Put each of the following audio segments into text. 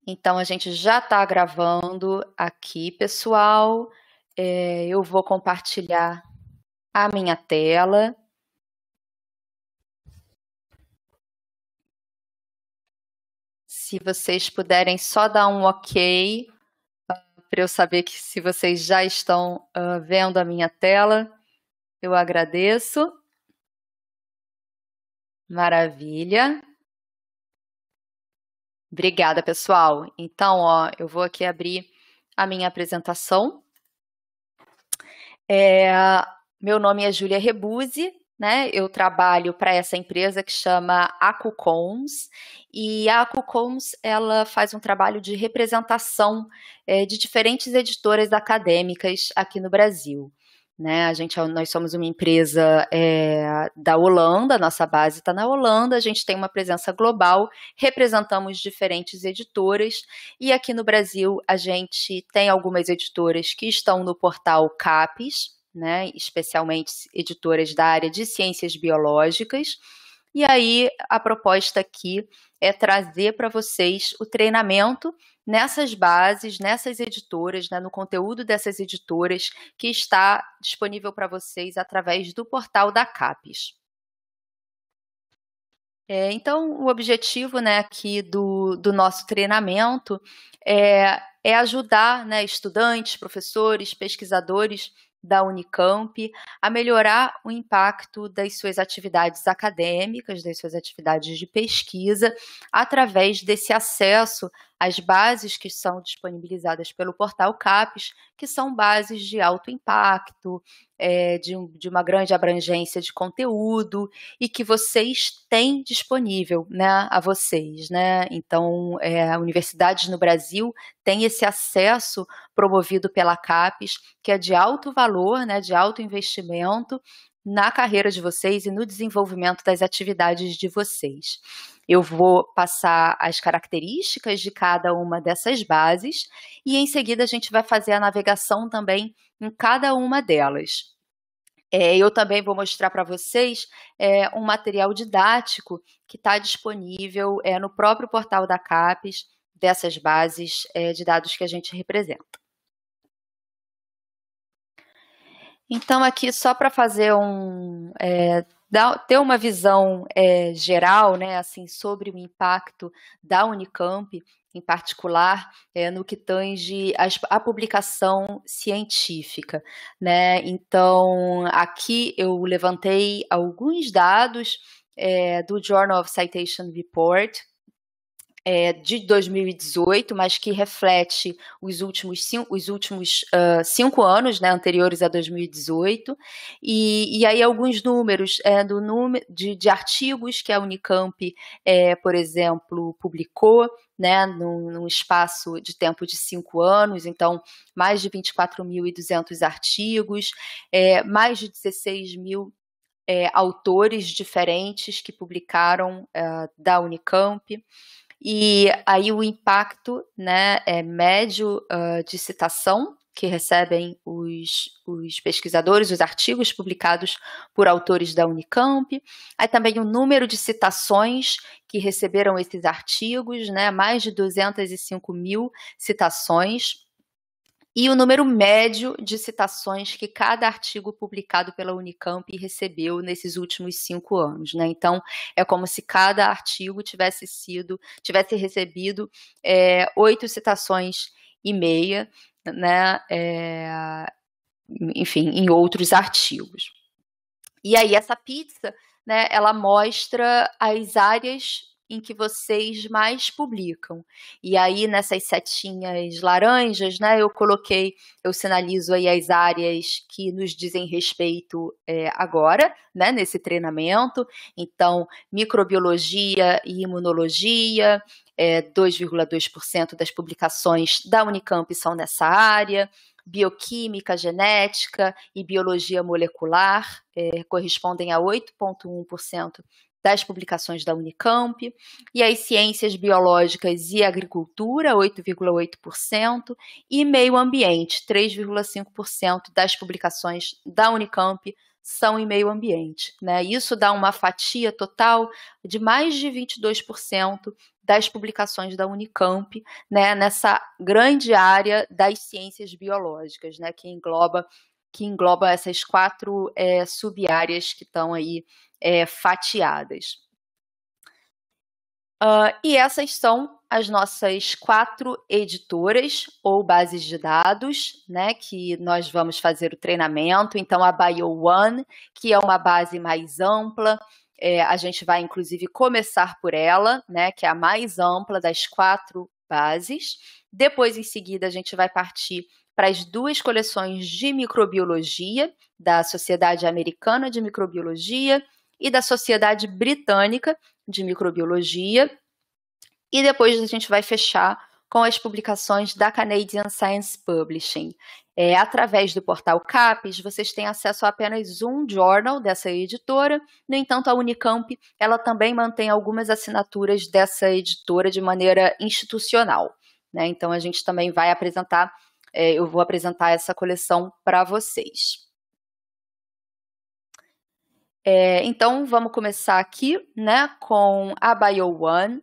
Então, a gente já está gravando aqui, pessoal. Eu vou compartilhar a minha tela. Se vocês puderem só dar um ok, para eu saber que se vocês já estão vendo a minha tela, eu agradeço. Maravilha. Obrigada, pessoal. Então, eu vou aqui abrir a minha apresentação. Meu nome é Júlia Rebuzzi, né? Eu trabalho para essa empresa que chama Acucons, e a Acucons ela faz um trabalho de representação de diferentes editoras acadêmicas aqui no Brasil. Né? Nós somos uma empresa da Holanda, nossa base está na Holanda, a gente tem uma presença global, representamos diferentes editoras, e aqui no Brasil a gente tem algumas editoras que estão no portal CAPES, né? Especialmente editoras da área de ciências biológicas. E aí a proposta aqui é trazer para vocês o treinamento nessas bases, nessas editoras, né, no conteúdo dessas editoras que está disponível para vocês através do portal da CAPES. Então, o objetivo, né, aqui do nosso treinamento é ajudar, né, estudantes, professores, pesquisadores da Unicamp a melhorar o impacto das suas atividades acadêmicas, das suas atividades de pesquisa, através desse acesso às bases que são disponibilizadas pelo portal CAPES, que são bases de alto impacto, de uma grande abrangência de conteúdo e que vocês têm disponível, né, a vocês, né? Então, universidades no Brasil têm esse acesso promovido pela CAPES, que é de alto valor, né, de alto investimento na carreira de vocês e no desenvolvimento das atividades de vocês. Eu vou passar as características de cada uma dessas bases e em seguida a gente vai fazer a navegação também em cada uma delas. Eu também vou mostrar para vocês um material didático que está disponível no próprio portal da CAPES, dessas bases de dados que a gente representa. Então, aqui só para fazer ter uma visão geral, né, assim, sobre o impacto da Unicamp, em particular, no que tange a publicação científica, né? Então, aqui eu levantei alguns dados do Journal of Citation Report, de 2018, mas que reflete os últimos 5 anos, né, anteriores a 2018, e aí alguns números de artigos que a Unicamp, por exemplo, publicou, né, num espaço de tempo de 5 anos, então mais de 24.200 artigos, mais de 16.000 autores diferentes que publicaram da Unicamp. E aí o impacto, né, médio de citação que recebem os pesquisadores, os artigos publicados por autores da Unicamp. Aí também o número de citações que receberam esses artigos, né, mais de 205.000 citações. E o número médio de citações que cada artigo publicado pela Unicamp recebeu nesses últimos 5 anos, né? Então, é como se cada artigo tivesse recebido 8 citações e meia, né? Enfim, em outros artigos. E aí, essa pizza, né, ela mostra as áreas em que vocês mais publicam. E aí, nessas setinhas laranjas, né, eu sinalizo aí as áreas que nos dizem respeito agora, né, nesse treinamento. Então, microbiologia e imunologia, 2,2% das publicações da Unicamp são nessa área. Bioquímica, genética e biologia molecular correspondem a 8,1% das publicações da Unicamp, e as ciências biológicas e agricultura, 8,8%, e meio ambiente, 3,5% das publicações da Unicamp são em meio ambiente, né? Isso dá uma fatia total de mais de 22% das publicações da Unicamp, né, nessa grande área das ciências biológicas, né, que engloba essas 4 sub-áreas que estão aí fatiadas. E essas são as nossas 4 editoras ou bases de dados, né, que nós vamos fazer o treinamento. Então, a BioOne, que é uma base mais ampla, a gente vai, inclusive, começar por ela, né, que é a mais ampla das 4 bases. Depois, em seguida, a gente vai partir para as 2 coleções de microbiologia, da Sociedade Americana de Microbiologia e da Sociedade Britânica de Microbiologia, e depois a gente vai fechar com as publicações da Canadian Science Publishing. Através do portal CAPES, vocês têm acesso a apenas um journal dessa editora. No entanto, a Unicamp ela também mantém algumas assinaturas dessa editora de maneira institucional, né? Então, a gente também vai apresentar, eu vou apresentar essa coleção para vocês. Então, vamos começar aqui, né, com a BioOne.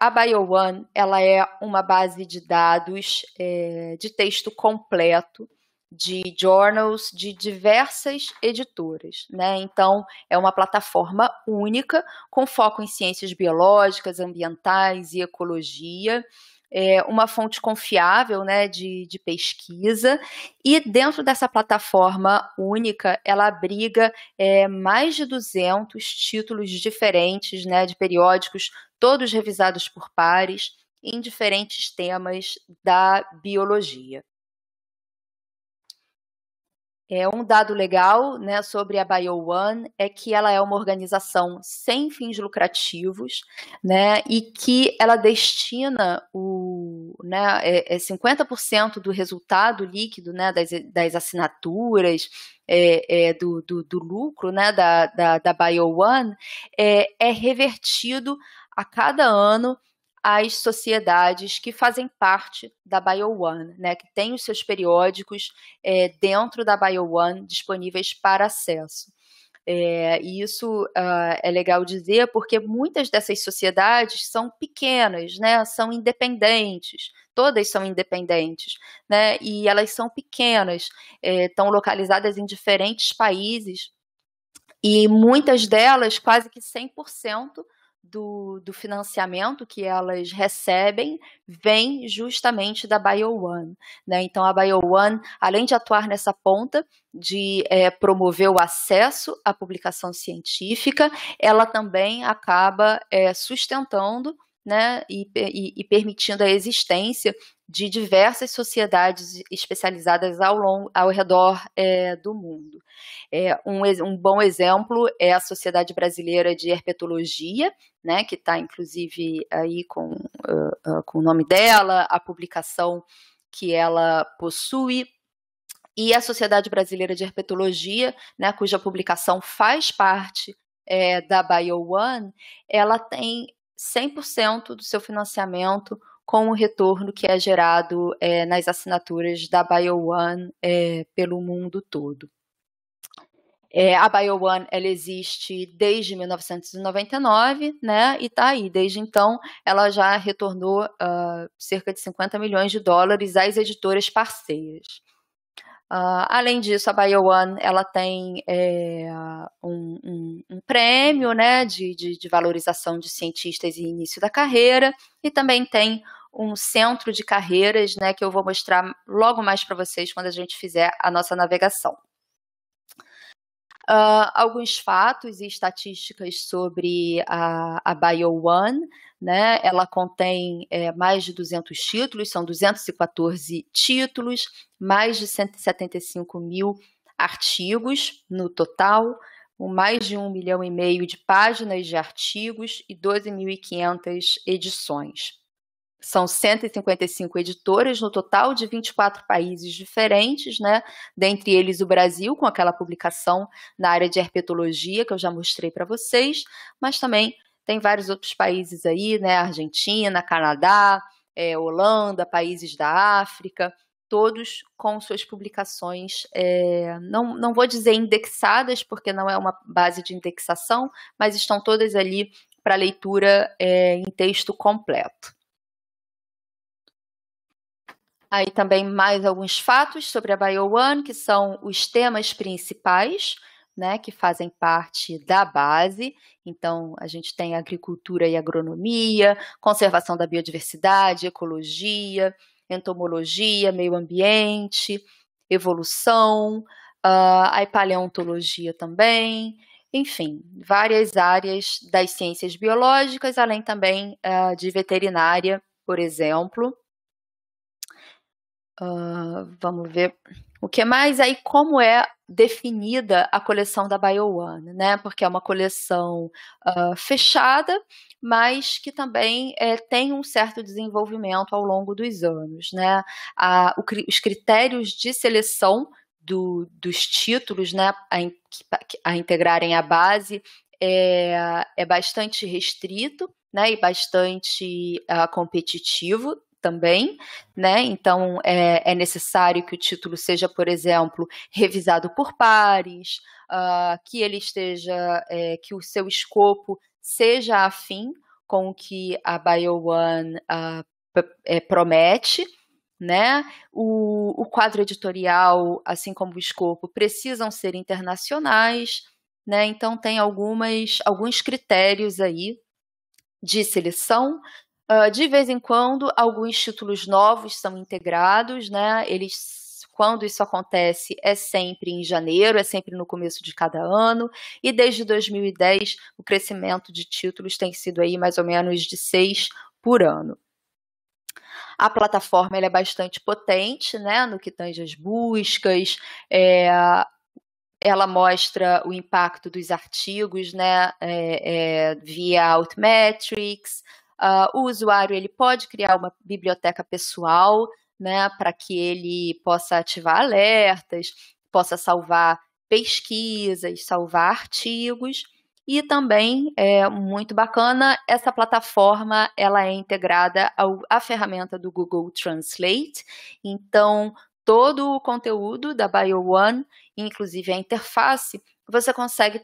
A BioOne ela é uma base de dados de texto completo de journals de diversas editoras, né? Então, é uma plataforma única com foco em ciências biológicas, ambientais e ecologia. Uma fonte confiável, né, de pesquisa, e dentro dessa plataforma única, ela abriga mais de 200 títulos diferentes, né, de periódicos, todos revisados por pares, em diferentes temas da biologia. Um dado legal, né, sobre a BioOne é que ela é uma organização sem fins lucrativos, né, e que ela destina 50% do resultado líquido, né, das assinaturas, do lucro, né, da BioOne, é revertido a cada ano as sociedades que fazem parte da BioOne, né, que têm os seus periódicos dentro da BioOne disponíveis para acesso. E isso é legal dizer porque muitas dessas sociedades são pequenas, né, são independentes, todas são independentes, né, e elas são pequenas, estão localizadas em diferentes países, e muitas delas, quase que 100%, do financiamento que elas recebem vem justamente da BioOne, né? Então, a BioOne, além de atuar nessa ponta de promover o acesso à publicação científica, ela também acaba sustentando, né, e permitindo a existência de diversas sociedades especializadas ao redor do mundo. Um bom exemplo é a Sociedade Brasileira de Herpetologia, né, que está inclusive aí com o nome dela, a publicação que ela possui, e a Sociedade Brasileira de Herpetologia, né, cuja publicação faz parte da BioOne, ela tem 100% do seu financiamento com o retorno que é gerado nas assinaturas da BioOne pelo mundo todo. A BioOne ela existe desde 1999, né, e está aí. Desde então, ela já retornou cerca de 50 milhões de dólares às editoras parceiras. Além disso, a BioOne ela tem um prêmio, né, de valorização de cientistas e início da carreira, e também tem um centro de carreiras, né, que eu vou mostrar logo mais para vocês quando a gente fizer a nossa navegação. Alguns fatos e estatísticas sobre a BioOne, né? Ela contém mais de 200 títulos, são 214 títulos, mais de 175 mil artigos no total, com mais de 1,5 milhão de páginas de artigos e 12.500 edições. São 155 editoras no total de 24 países diferentes, né? Dentre eles o Brasil, com aquela publicação na área de herpetologia que eu já mostrei para vocês, mas também tem vários outros países aí, né? Argentina, Canadá, Holanda, países da África, todos com suas publicações, não vou dizer indexadas, porque não é uma base de indexação, mas estão todas ali para leitura em texto completo. Aí também mais alguns fatos sobre a BioOne, que são os temas principais, né, que fazem parte da base. Então, a gente tem agricultura e agronomia, conservação da biodiversidade, ecologia, entomologia, meio ambiente, evolução, a paleontologia também, enfim, várias áreas das ciências biológicas, além também de veterinária, por exemplo. Vamos ver o que mais aí, como é definida a coleção da BioOne, né? Porque é uma coleção fechada, mas que também tem um certo desenvolvimento ao longo dos anos, né? Os critérios de seleção dos títulos, né, a integrarem a base é bastante restrito, né, e bastante competitivo também, né? Então é necessário que o título seja, por exemplo, revisado por pares, que ele esteja, que o seu escopo seja afim com o que a BioOne promete, né? O quadro editorial, assim como o escopo, precisam ser internacionais, né? Então tem alguns critérios aí de seleção. De vez em quando, alguns títulos novos são integrados, né? Quando isso acontece, é sempre em janeiro, é sempre no começo de cada ano, e desde 2010 o crescimento de títulos tem sido aí mais ou menos de 6 por ano. A plataforma ela é bastante potente, né, no que tange as buscas, ela mostra o impacto dos artigos, né, via Altmetrics. O usuário ele pode criar uma biblioteca pessoal, né, para que ele possa ativar alertas, possa salvar pesquisas, salvar artigos. E também é muito bacana, essa plataforma ela é integrada à ferramenta do Google Translate. Então, todo o conteúdo da BioOne, inclusive a interface, você consegue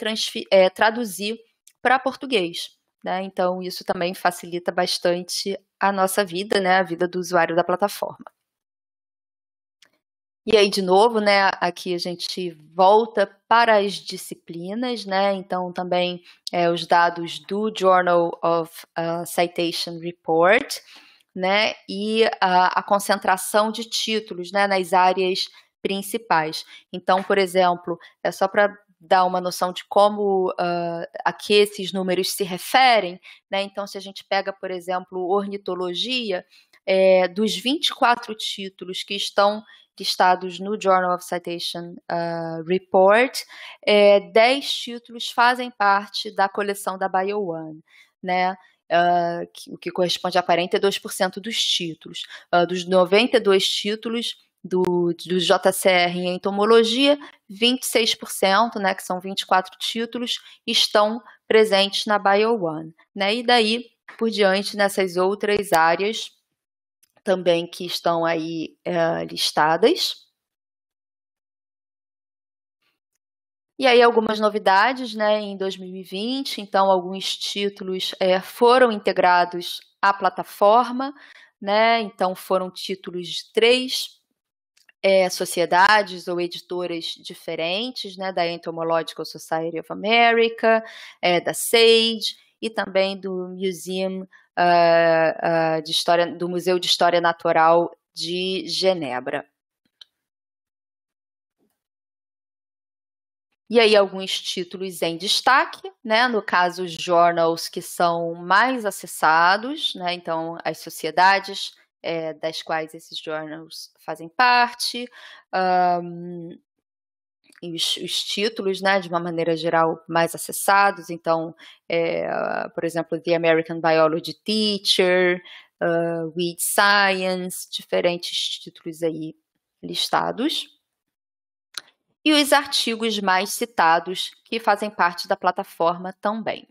traduzir para português, né? Então, isso também facilita bastante a nossa vida, né? A vida do usuário da plataforma. E aí, de novo, né, aqui a gente volta para as disciplinas, né? Então, também os dados do Journal of Citation Report, né? E a concentração de títulos, né, nas áreas principais. Então, por exemplo, é só para dar uma noção de como a que esses números se referem, né? Então, se a gente pega, por exemplo, ornitologia, dos 24 títulos que estão listados no Journal of Citation Report, 10 títulos fazem parte da coleção da BioOne, né? O que corresponde a 42% dos títulos. Dos 92 títulos do JCR em entomologia, 26%, né, que são 24 títulos, estão presentes na BioOne, né? E daí por diante nessas outras áreas também que estão aí listadas. E aí algumas novidades, né, em 2020, então alguns títulos foram integrados à plataforma, né, então foram títulos de 3 sociedades ou editoras diferentes, né, da Entomological Society of America, da SAGE e também do Museum do Museu de História Natural de Genebra. E aí alguns títulos em destaque, né? No caso, os journals que são mais acessados, né? Então, as sociedades das quais esses journals fazem parte, e os títulos, né, de uma maneira geral, mais acessados. Então, por exemplo, The American Biology Teacher, Weed Science, diferentes títulos aí listados. E os artigos mais citados, que fazem parte da plataforma também.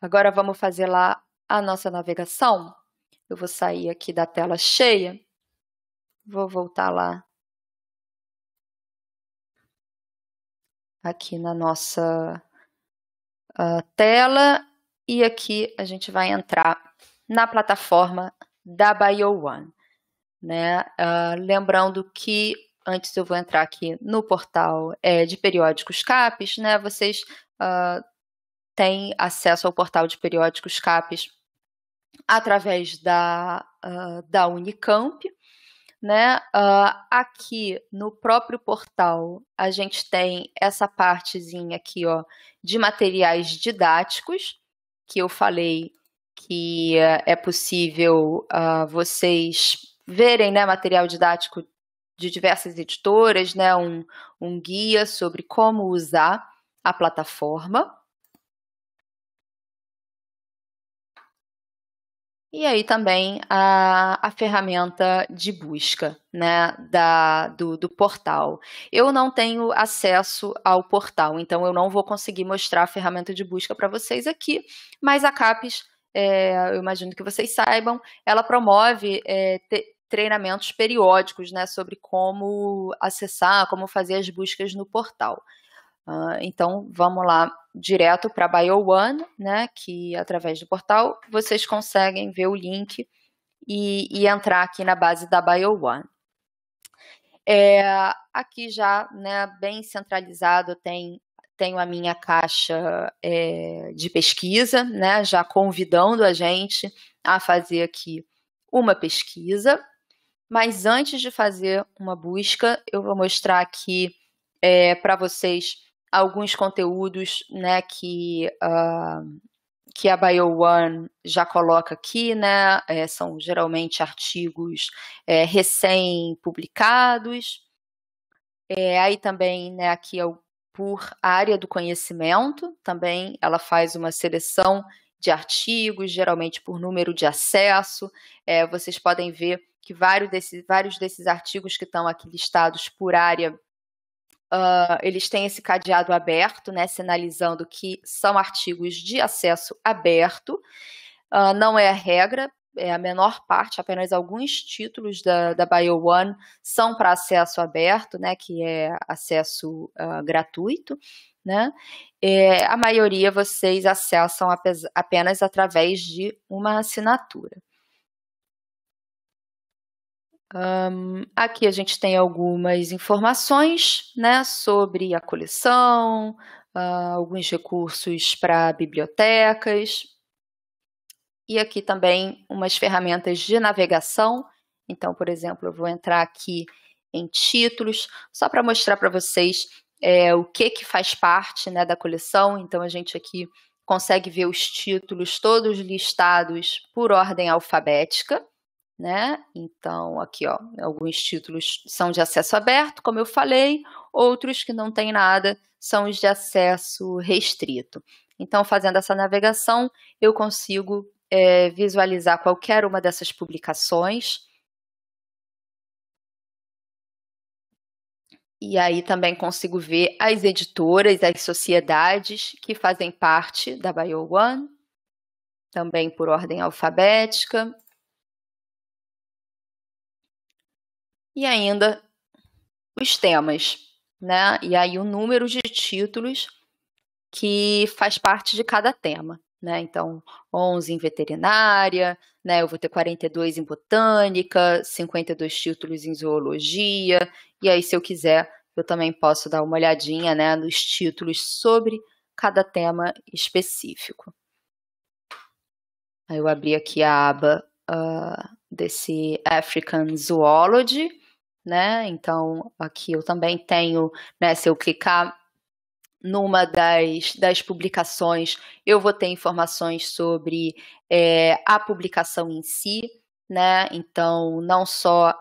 Agora vamos fazer lá a nossa navegação. Eu vou sair aqui da tela cheia, vou voltar lá aqui na nossa tela, e aqui a gente vai entrar na plataforma da BioOne, né? Lembrando que, antes eu vou entrar aqui no portal de periódicos CAPES, né? Vocês têm acesso ao portal de periódicos CAPES através da Unicamp, né? Aqui no próprio portal a gente tem essa partezinha aqui, ó, de materiais didáticos, que eu falei que é possível vocês verem, né, material didático de diversas editoras, né, um guia sobre como usar a plataforma. E aí também a ferramenta de busca, né, do portal. Eu não tenho acesso ao portal, então eu não vou conseguir mostrar a ferramenta de busca para vocês aqui, mas a CAPES, eu imagino que vocês saibam, ela promove treinamentos periódicos, né, sobre como acessar, como fazer as buscas no portal. Então, vamos lá direto para a BioOne, né, que através do portal vocês conseguem ver o link e entrar aqui na base da BioOne. Aqui já, né, bem centralizado, tenho a minha caixa de pesquisa, né, já convidando a gente a fazer aqui uma pesquisa. Mas antes de fazer uma busca, eu vou mostrar aqui para vocês alguns conteúdos, né, que a BioOne já coloca aqui, né, são geralmente artigos recém-publicados. Aí também, né, aqui por área do conhecimento, também ela faz uma seleção de artigos, geralmente por número de acesso. Vocês podem ver que vários desses artigos que estão aqui listados por área, eles têm esse cadeado aberto, né, sinalizando que são artigos de acesso aberto. Não é a regra, é a menor parte, apenas alguns títulos da BioOne são para acesso aberto, né, que é acesso gratuito, né? A maioria vocês acessam apenas através de uma assinatura. Aqui a gente tem algumas informações, né, sobre a coleção, alguns recursos para bibliotecas, e aqui também umas ferramentas de navegação. Então, por exemplo, eu vou entrar aqui em títulos, só para mostrar para vocês o que faz parte, né, da coleção. Então, a gente aqui consegue ver os títulos todos listados por ordem alfabética, né? Então, aqui, ó, alguns títulos são de acesso aberto, como eu falei, outros que não tem nada são os de acesso restrito. Então, fazendo essa navegação, eu consigo visualizar qualquer uma dessas publicações. E aí também consigo ver as editoras, as sociedades que fazem parte da BioOne, também por ordem alfabética. E ainda os temas, né? E aí o número de títulos que faz parte de cada tema, né? Então, 11 em veterinária, né? Eu vou ter 42 em botânica, 52 títulos em zoologia, e aí, se eu quiser, eu também posso dar uma olhadinha, né, nos títulos sobre cada tema específico. Aí eu abri aqui a aba desse African Zoology, né? Então, aqui eu também tenho, né, se eu clicar numa das publicações, eu vou ter informações sobre a publicação em si, né? Então, não só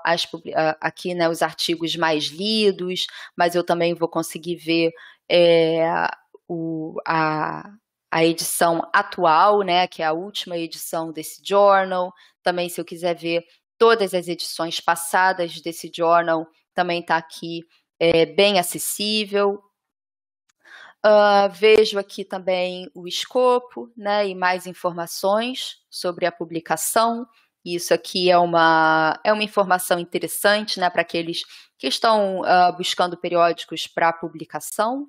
aqui, né, os artigos mais lidos, mas eu também vou conseguir ver a edição atual, né, que é a última edição desse journal. Também, se eu quiser ver todas as edições passadas desse journal, também está aqui bem acessível. Vejo aqui também o escopo, né, e mais informações sobre a publicação. Isso aqui é uma informação interessante, né, para aqueles que estão buscando periódicos para publicação.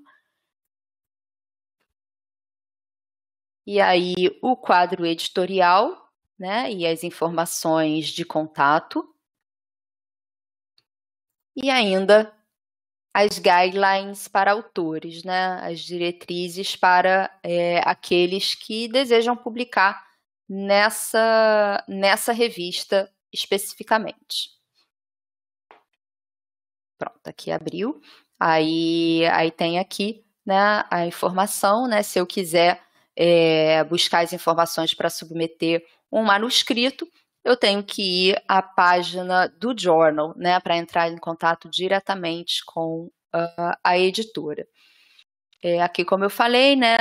E aí o quadro editorial, né, e as informações de contato. E ainda as guidelines para autores, né, as diretrizes para aqueles que desejam publicar nessa revista especificamente. Pronto, aqui abriu. Aí tem aqui, né, a informação, né, se eu quiser buscar as informações para submeter um manuscrito, eu tenho que ir à página do journal, né, para entrar em contato diretamente com a editora. Aqui, como eu falei, né,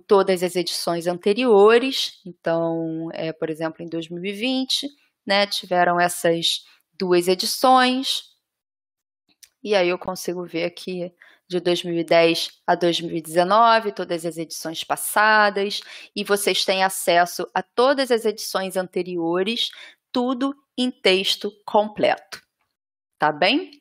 todas as edições anteriores, então, por exemplo, em 2020, né, tiveram essas 2 edições, e aí eu consigo ver aqui de 2010 a 2019, todas as edições passadas, e vocês têm acesso a todas as edições anteriores, tudo em texto completo, tá bem?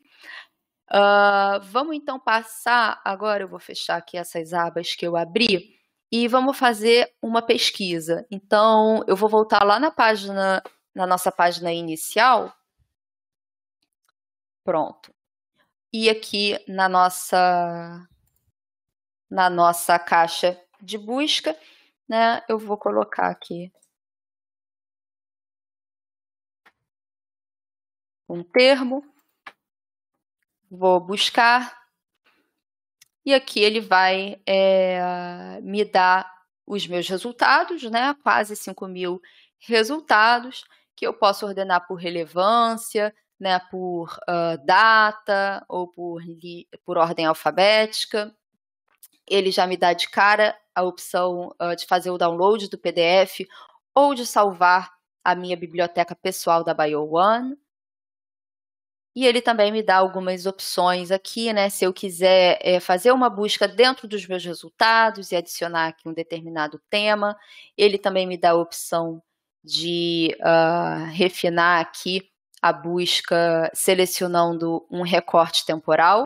Vamos então passar, agora eu vou fechar aqui essas abas que eu abri, e vamos fazer uma pesquisa. Então, eu vou voltar lá na nossa página inicial. Pronto. E aqui na nossa caixa de busca, né, eu vou colocar aqui um termo, vou buscar, e aqui ele vai me dar os meus resultados, né, quase 5.000 resultados, que eu posso ordenar por relevância, né, por data ou por ordem alfabética. Ele já me dá de cara a opção de fazer o download do PDF ou de salvar a minha biblioteca pessoal da BioOne. E ele também me dá algumas opções aqui, né? Se eu quiser fazer uma busca dentro dos meus resultados e adicionar aqui um determinado tema, ele também me dá a opção de refinar aqui a busca selecionando um recorte temporal.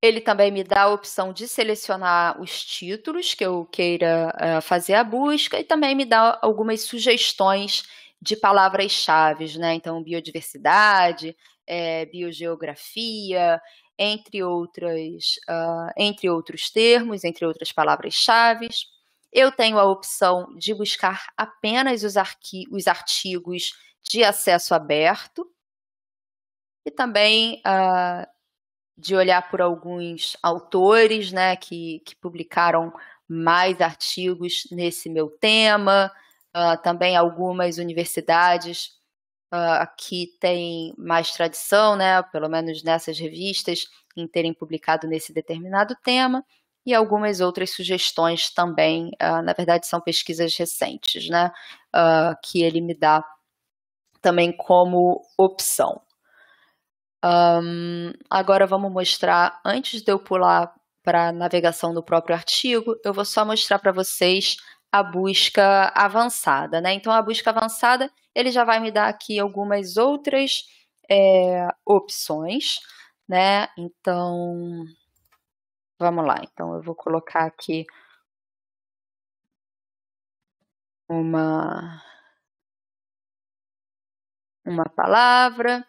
Ele também me dá a opção de selecionar os títulos que eu queira fazer a busca e também me dá algumas sugestões de palavras-chave, né? Então, biodiversidade, biogeografia, entre outros termos, entre outras palavras-chave. Eu tenho a opção de buscar apenas os artigos de acesso aberto e também de olhar por alguns autores, né, que publicaram mais artigos nesse meu tema, também algumas universidades que têm mais tradição, né, pelo menos nessas revistas, em terem publicado nesse determinado tema, e algumas outras sugestões também, na verdade são pesquisas recentes, né, que ele me dá também como opção. Agora vamos mostrar, antes de eu pular para a navegação do próprio artigo, eu vou só mostrar para vocês a busca avançada, né? Então, a busca avançada, ele já vai me dar aqui algumas outras opções, né? Então, vamos lá. Então, eu vou colocar aqui uma palavra,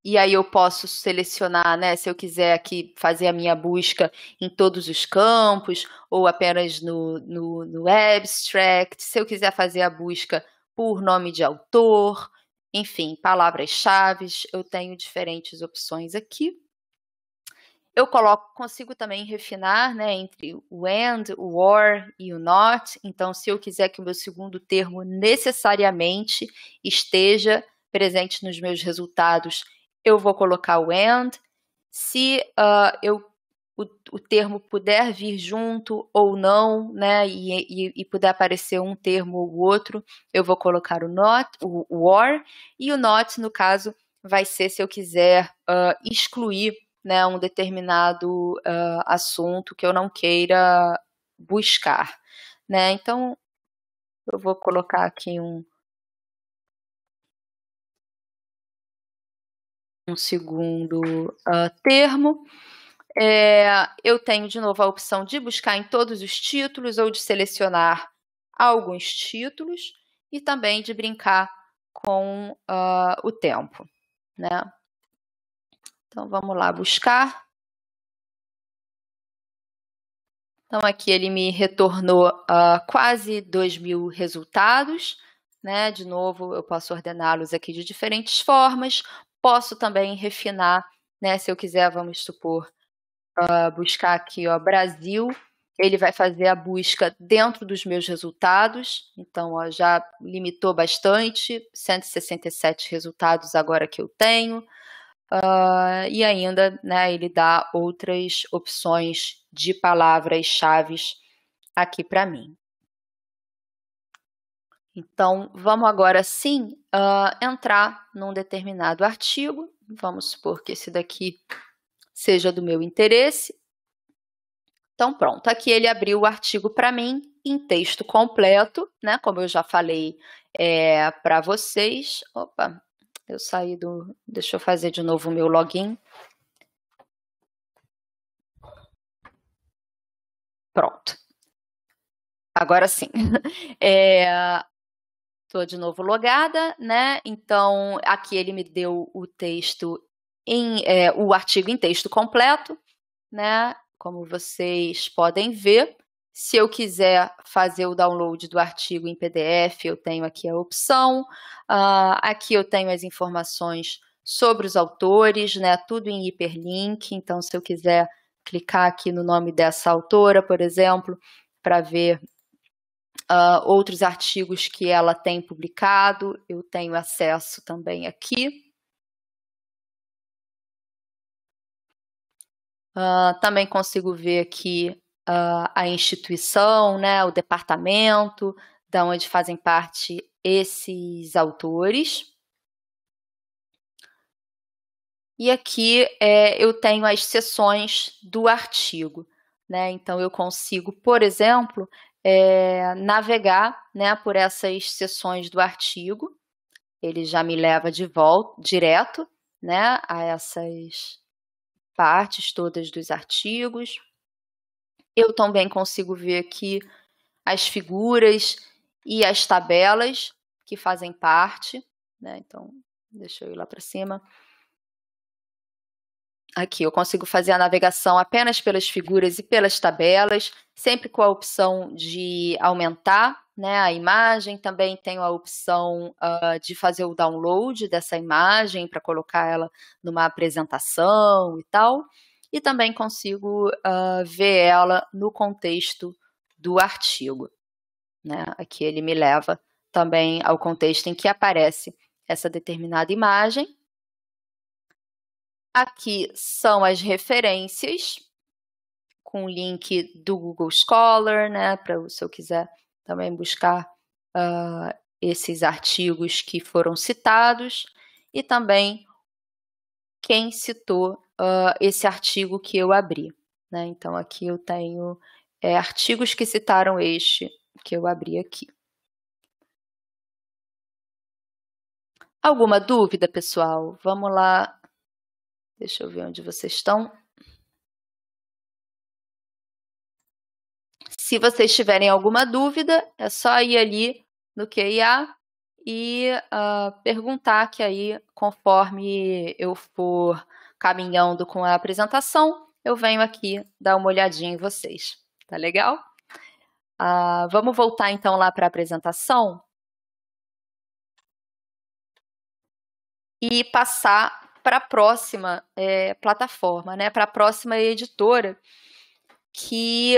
e aí eu posso selecionar, né, se eu quiser aqui fazer a minha busca em todos os campos ou apenas no abstract, se eu quiser fazer a busca por nome de autor, enfim, palavras-chave, eu tenho diferentes opções aqui. Eu consigo também refinar, né, entre o and, o or e o not. Então, se eu quiser que o meu segundo termo necessariamente esteja presente nos meus resultados, eu vou colocar o and. Se o termo puder vir junto ou não, né, e puder aparecer um termo ou outro, eu vou colocar o or. E o not, no caso, vai ser se eu quiser excluir, né, um determinado assunto que eu não queira buscar, né? Então, eu vou colocar aqui um segundo termo. Eu tenho de novo a opção de buscar em todos os títulos ou de selecionar alguns títulos e também de brincar com o tempo, né? Então, vamos lá buscar. Então, aqui ele me retornou quase 2.000 resultados, né? De novo, eu posso ordená-los aqui de diferentes formas. Posso também refinar, né? Se eu quiser, vamos supor, buscar aqui, ó, Brasil, ele vai fazer a busca dentro dos meus resultados. Então, ó, já limitou bastante, 167 resultados agora que eu tenho. E ainda, né, ele dá outras opções de palavras-chave aqui para mim. Então, vamos agora sim entrar num determinado artigo. Vamos supor que esse daqui seja do meu interesse. Então, pronto, aqui ele abriu o artigo para mim em texto completo, né? Como eu já falei para vocês. Opa, eu saí do... Deixa eu fazer de novo o meu login. Pronto. Agora sim. Estou de novo logada, né? Então, aqui ele me deu o texto o artigo em texto completo, né? Como vocês podem ver. Se eu quiser fazer o download do artigo em PDF, eu tenho aqui a opção. Aqui eu tenho as informações sobre os autores, né? Tudo em hiperlink. Então, se eu quiser clicar aqui no nome dessa autora, por exemplo, para ver outros artigos que ela tem publicado, eu tenho acesso também aqui. Também consigo ver aqui a instituição, né, o departamento, da onde fazem parte esses autores. E aqui eu tenho as seções do artigo, né? Então, eu consigo, por exemplo, navegar, né, por essas seções do artigo. Ele já me leva de volta, direto, né, a essas partes todas dos artigos. Eu também consigo ver aqui as figuras e as tabelas que fazem parte, né? Então, deixa eu ir lá para cima. Aqui eu consigo fazer a navegação apenas pelas figuras e pelas tabelas, sempre com a opção de aumentar, né, a imagem. Também tenho a opção de fazer o download dessa imagem para colocar ela numa apresentação e tal. E também consigo ver ela no contexto do artigo, né? Aqui ele me leva também ao contexto em que aparece essa determinada imagem. Aqui são as referências, com o link do Google Scholar, né, para se eu quiser também buscar esses artigos que foram citados, e também quem citou esse artigo que eu abri, né? Então, aqui eu tenho artigos que citaram este que eu abri aqui. Alguma dúvida, pessoal? Vamos lá. Deixa eu ver onde vocês estão. Se vocês tiverem alguma dúvida, é só ir ali no QIA e perguntar, que aí, conforme eu for caminhando com a apresentação, eu venho aqui dar uma olhadinha em vocês. Tá legal? Vamos voltar então lá para a apresentação e passar para a próxima plataforma, né? Para a próxima editora, que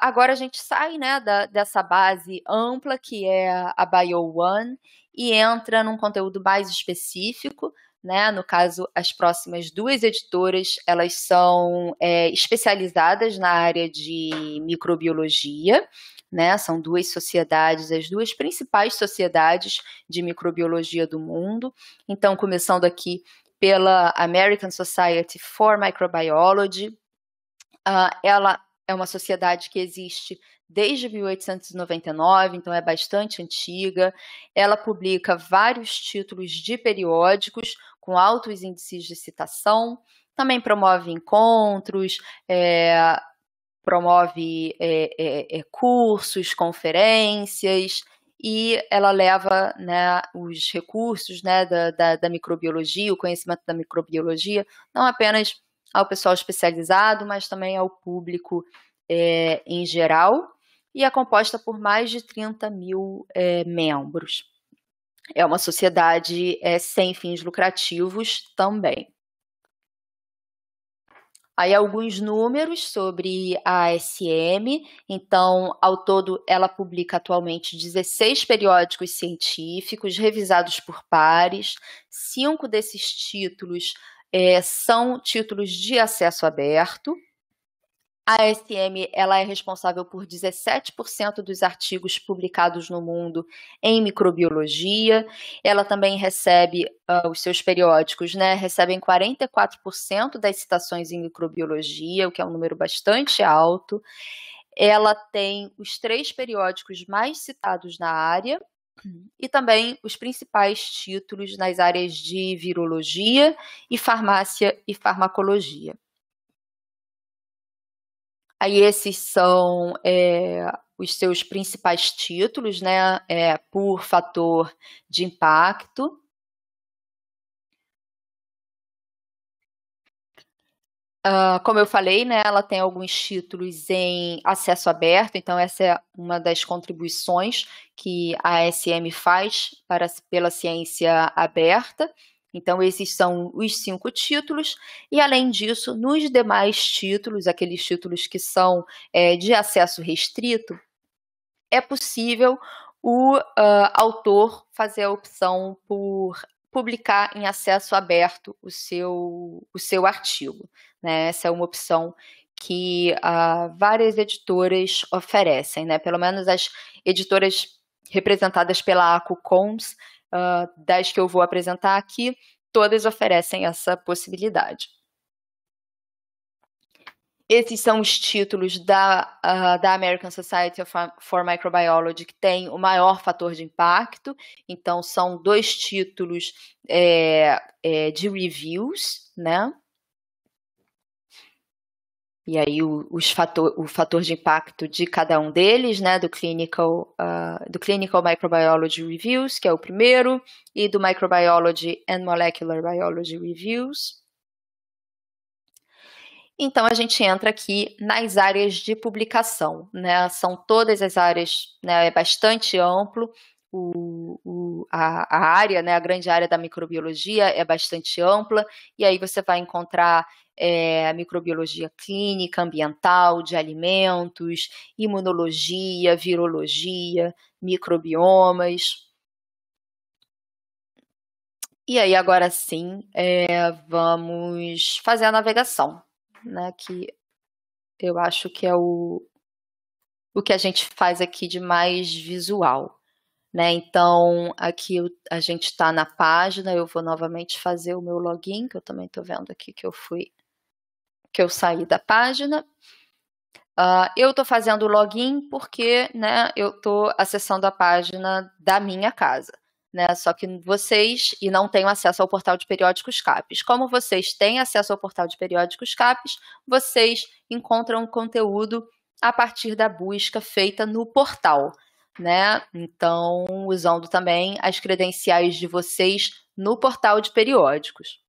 agora a gente sai, né, dessa base ampla que é a BioOne e entra num conteúdo mais específico, né? No caso, as próximas duas editoras, elas são especializadas na área de microbiologia, né? São duas sociedades, as duas principais sociedades de microbiologia do mundo. Então, começando aqui pela American Society for Microbiology, ela é uma sociedade que existe desde 1899, então é bastante antiga. Ela publica vários títulos de periódicos com altos índices de citação, também promove encontros, promove cursos, conferências, e ela leva, né, os recursos, né, da microbiologia, o conhecimento da microbiologia, não apenas ao pessoal especializado, mas também ao público em geral, e é composta por mais de 30 mil membros. É uma sociedade sem fins lucrativos também. Aí alguns números sobre a ASM. Então, ao todo, ela publica atualmente 16 periódicos científicos revisados por pares. 5 desses títulos são títulos de acesso aberto. A ASM ela é responsável por 17% dos artigos publicados no mundo em microbiologia. Ela também recebe, os seus periódicos, né, recebem 44% das citações em microbiologia, o que é um número bastante alto. Ela tem os 3 periódicos mais citados na área e também os principais títulos nas áreas de virologia e farmácia e farmacologia. Aí esses são os seus principais títulos, né, por fator de impacto. Como eu falei, né, ela tem alguns títulos em acesso aberto, então essa é uma das contribuições que a ASM faz pela ciência aberta. Então, esses são os 5 títulos, e além disso, nos demais títulos, aqueles títulos que são de acesso restrito, é possível o autor fazer a opção por publicar em acesso aberto o seu artigo, né? Essa é uma opção que várias editoras oferecem, né? Pelo menos as editoras representadas pela ACOCOMS, das que eu vou apresentar aqui, todas oferecem essa possibilidade. Esses são os títulos da American Society for Microbiology que tem o maior fator de impacto. Então, são 2 títulos de reviews, né? E aí o fator de impacto de cada um deles, né, do Clinical Microbiology Reviews, que é o primeiro, e do Microbiology and Molecular Biology Reviews. Então, a gente entra aqui nas áreas de publicação, né? São todas as áreas, né? É bastante amplo. A área, né? A grande área da microbiologia é bastante ampla, e aí você vai encontrar a microbiologia clínica, ambiental, de alimentos, imunologia, virologia, microbiomas. E aí, agora sim, vamos fazer a navegação, né, que eu acho que é o que a gente faz aqui de mais visual, né? Então, aqui a gente está na página, eu vou novamente fazer o meu login, que eu também estou vendo aqui que eu saí da página. Eu estou fazendo o login porque, né, eu estou acessando a página da minha casa, né? Só que vocês não têm acesso ao portal de periódicos CAPES. Como vocês têm acesso ao portal de periódicos CAPES, vocês encontram o conteúdo a partir da busca feita no portal, né? Então, usando também as credenciais de vocês no portal de periódicos.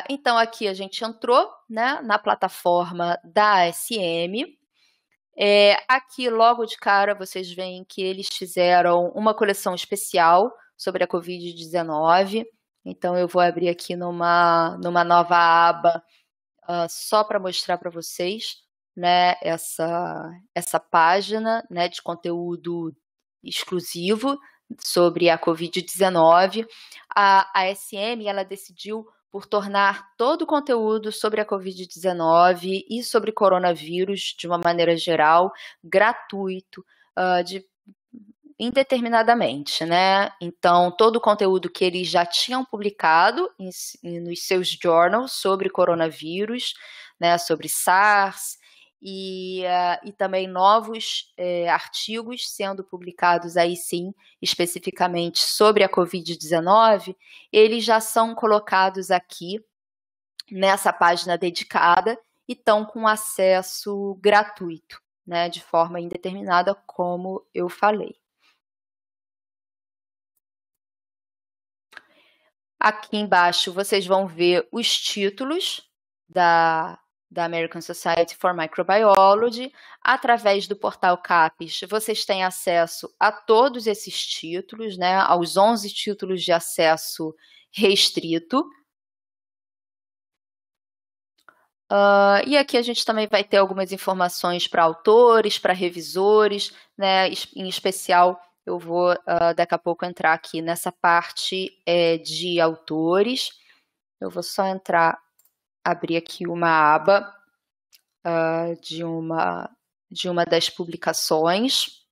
Então, aqui a gente entrou, né, na plataforma da ASM. Aqui, logo de cara, vocês veem que eles fizeram uma coleção especial sobre a Covid-19. Então, eu vou abrir aqui numa nova aba só para mostrar para vocês, né, essa página, né, de conteúdo exclusivo sobre a Covid-19. A ASM ela decidiu por tornar todo o conteúdo sobre a Covid-19 e sobre coronavírus, de uma maneira geral, gratuito, indeterminadamente, né? Então, todo o conteúdo que eles já tinham publicado nos seus journals sobre coronavírus, né, sobre SARS e também novos artigos sendo publicados aí sim, especificamente sobre a Covid-19, eles já são colocados aqui nessa página dedicada e estão com acesso gratuito, né, de forma indeterminada, como eu falei. Aqui embaixo vocês vão ver os títulos da American Society for Microbiology. Através do portal CAPES, vocês têm acesso a todos esses títulos, né, aos 11 títulos de acesso restrito. E aqui a gente também vai ter algumas informações para autores, para revisores, né, em especial eu vou daqui a pouco entrar aqui nessa parte de autores. Eu vou só abrir aqui uma aba de uma das publicações.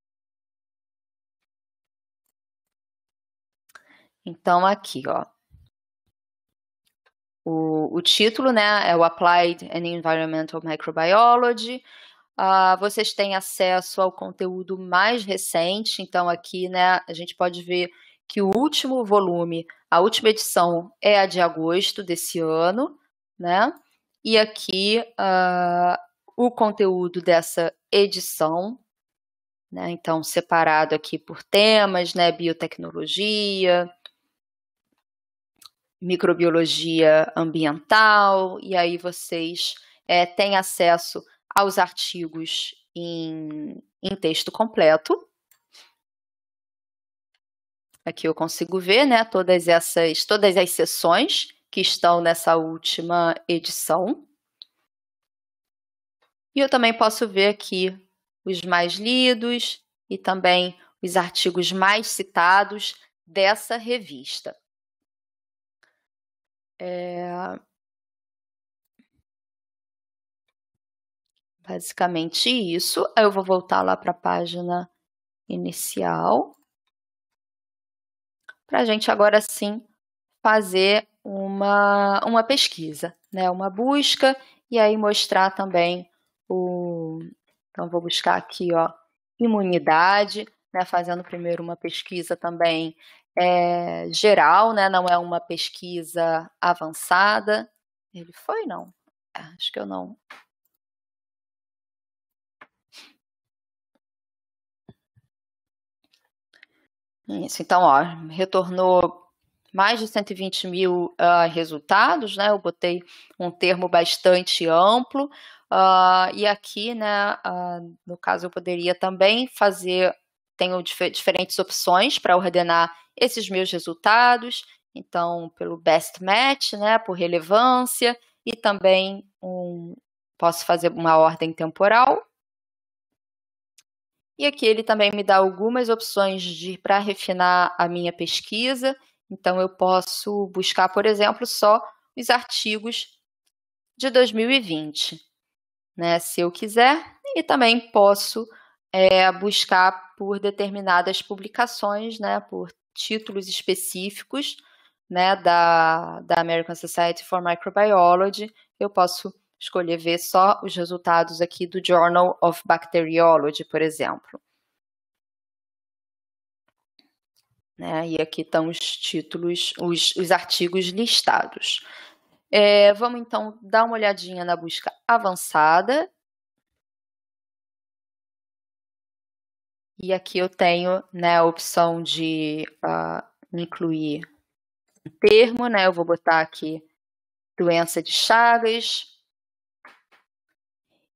Então, aqui, ó, o título, né, é o Applied and Environmental Microbiology. Vocês têm acesso ao conteúdo mais recente, então aqui, né, a gente pode ver que o último volume, a última edição é a de agosto desse ano, né, e aqui o conteúdo dessa edição, né, então separado aqui por temas, né, biotecnologia, microbiologia ambiental, e aí vocês têm acesso aos artigos em texto completo. Aqui eu consigo ver, né, todas as sessões que estão nessa última edição. E eu também posso ver aqui os mais lidos e também os artigos mais citados dessa revista. Basicamente isso. Eu vou voltar lá para a página inicial, para a gente agora sim fazer uma pesquisa, né? Uma busca, e aí mostrar também Então, vou buscar aqui, ó, imunidade, né? Fazendo primeiro uma pesquisa também geral, né? Não é uma pesquisa avançada. Ele foi, não? Acho que eu não. Isso, então, ó, retornou mais de 120 mil resultados, né? Eu botei um termo bastante amplo, e aqui, né, no caso, eu poderia também tenho diferentes opções para ordenar esses meus resultados, então, pelo best match, né, por relevância, e também posso fazer uma ordem temporal. E aqui ele também me dá algumas opções para refinar a minha pesquisa. Então, eu posso buscar, por exemplo, só os artigos de 2020, né, se eu quiser. E também posso buscar por determinadas publicações, né, por títulos específicos, né, da American Society for Microbiology. Eu posso escolher ver só os resultados aqui do Journal of Bacteriology, por exemplo. Né? E aqui estão os títulos, os artigos listados. Vamos então dar uma olhadinha na busca avançada. E aqui eu tenho, né, a opção de incluir um termo, né? Eu vou botar aqui doença de Chagas.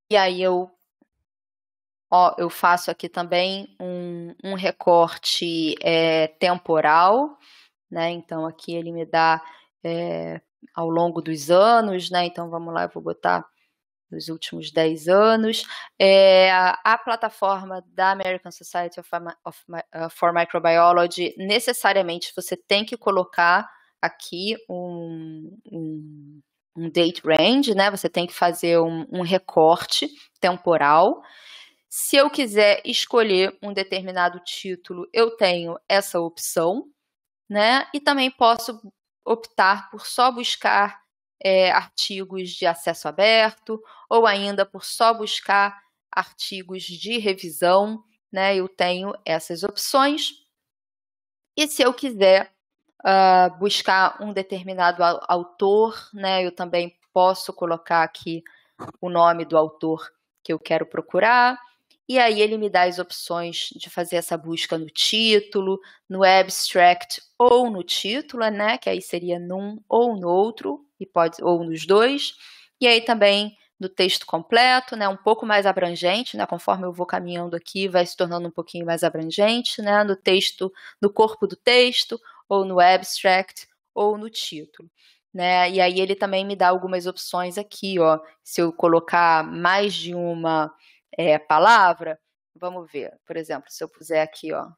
E aí eu faço aqui também um recorte temporal, né? Então, aqui ele me dá ao longo dos anos, né? Então, vamos lá, eu vou botar nos últimos 10 anos. A plataforma da American Society for Microbiology, necessariamente você tem que colocar aqui um date range, né? Você tem que fazer um recorte temporal. Se eu quiser escolher um determinado título, eu tenho essa opção, né? E também posso optar por só buscar artigos de acesso aberto, ou ainda por só buscar artigos de revisão, né? Eu tenho essas opções. E se eu quiser buscar um determinado autor, né? Eu também posso colocar aqui o nome do autor que eu quero procurar. E aí ele me dá as opções de fazer essa busca no título, no abstract ou no título, né? Que aí seria num ou no outro, ou nos dois. E aí também no texto completo, né? Um pouco mais abrangente, né? Conforme eu vou caminhando aqui, vai se tornando um pouquinho mais abrangente, né? No texto, no corpo do texto, ou no abstract, ou no título. Né? E aí ele também me dá algumas opções aqui, ó. Se eu colocar mais de uma palavra, vamos ver, por exemplo, se eu puser aqui, ó,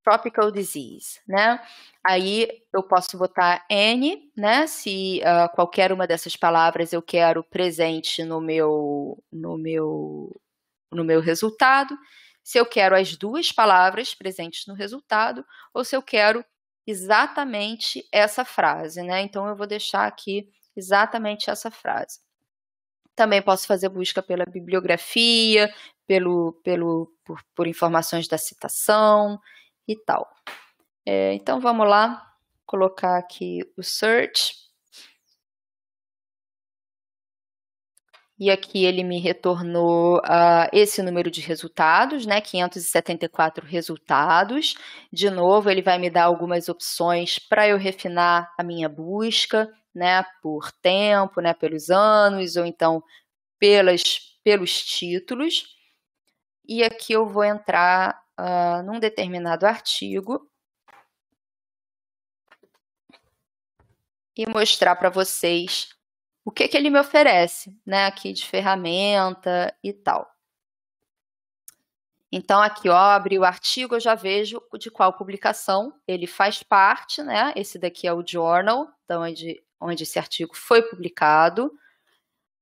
tropical disease, né? Aí eu posso botar N, né? Se qualquer uma dessas palavras eu quero presente no meu resultado, se eu quero as duas palavras presentes no resultado, ou se eu quero exatamente essa frase, né? Então eu vou deixar aqui exatamente essa frase. Também posso fazer busca pela bibliografia, por informações da citação e tal. Então vamos lá, colocar aqui o search. E aqui ele me retornou esse número de resultados, né? 574 resultados. De novo, ele vai me dar algumas opções para eu refinar a minha busca, né? Por tempo, né? Pelos anos, ou então pelos títulos. E aqui eu vou entrar num determinado artigo e mostrar para vocês o que ele me oferece, né, aqui de ferramenta e tal. Então, aqui, ó, abri o artigo, eu já vejo de qual publicação ele faz parte, né? Esse daqui é o journal, onde esse artigo foi publicado.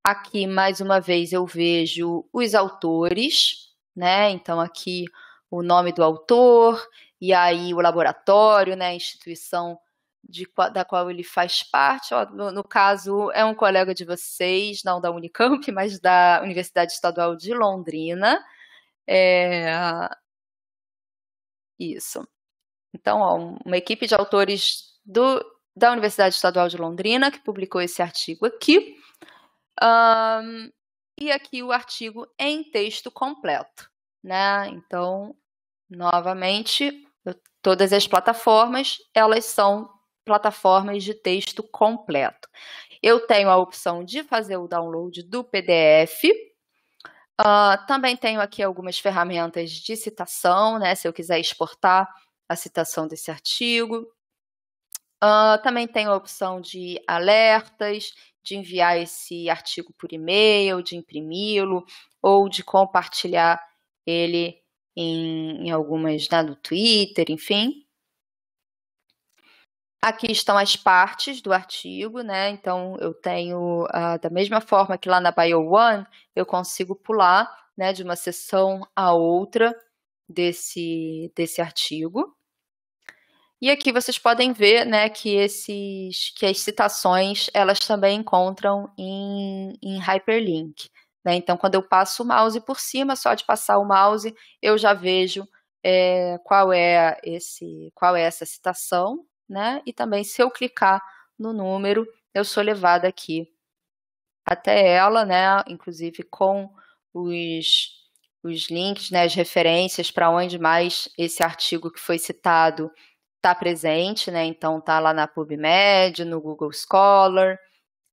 Aqui, mais uma vez, eu vejo os autores, né? Então, aqui o nome do autor, e aí o laboratório, né? A instituição da qual ele faz parte. Ó, no caso, é um colega de vocês, não da Unicamp, mas da Universidade Estadual de Londrina. Isso. Então, ó, uma equipe de autores da Universidade Estadual de Londrina que publicou esse artigo aqui. E aqui o artigo em texto completo, né? Então, novamente, todas as plataformas, elas são plataformas de texto completo. Eu tenho a opção de fazer o download do PDF. Também tenho aqui algumas ferramentas de citação, né? Se eu quiser exportar a citação desse artigo. Também tenho a opção de alertas, de enviar esse artigo por e-mail, de imprimi-lo, ou de compartilhar ele em algumas, né, no Twitter, enfim. Aqui estão as partes do artigo, né? Então, eu tenho, da mesma forma que lá na Bio1, eu consigo pular, né, de uma seção a outra desse artigo. E aqui vocês podem ver, né, que as citações, elas também encontram em hyperlink, né? Então, quando eu passo o mouse por cima, só de passar o mouse, eu já vejo qual é essa citação, né? E também, se eu clicar no número, eu sou levada aqui até ela, né? Inclusive com os links, né, as referências para onde mais esse artigo que foi citado está presente, né? Então tá lá na PubMed, no Google Scholar,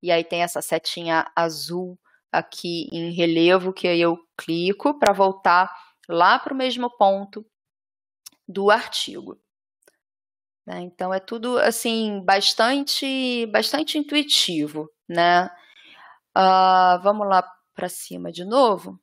e aí tem essa setinha azul aqui em relevo que aí eu clico para voltar lá para o mesmo ponto do artigo. Né? Então é tudo assim bastante intuitivo, né? Vamos lá para cima de novo.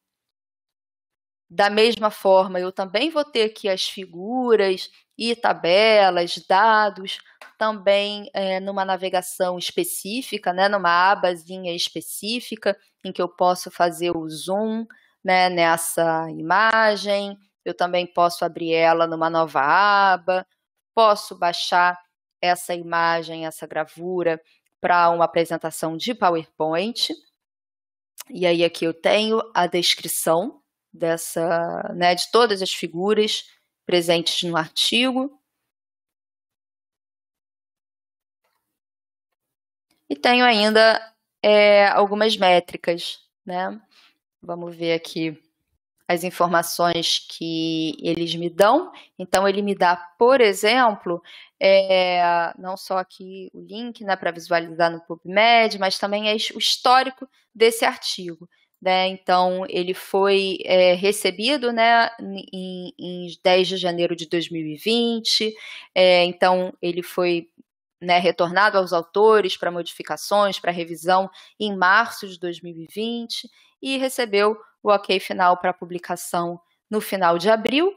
Da mesma forma, eu também vou ter aqui as figuras e tabelas, dados, também numa navegação específica, né, numa abazinha específica, em que eu posso fazer o zoom, né, nessa imagem. Eu também posso abrir ela numa nova aba, posso baixar essa imagem, essa gravura, para uma apresentação de PowerPoint. E aí aqui eu tenho a descrição dessa, né, de todas as figuras presentes no artigo. E tenho ainda algumas métricas, né? Vamos ver aqui as informações que eles me dão. Então, ele me dá, por exemplo, não só aqui o link, né, para visualizar no PubMed, mas também o histórico desse artigo. Né? Então, ele foi recebido, né, em 10 de janeiro de 2020. Então, ele foi, né, retornado aos autores para modificações, para revisão em março de 2020 e recebeu o ok final para publicação no final de abril,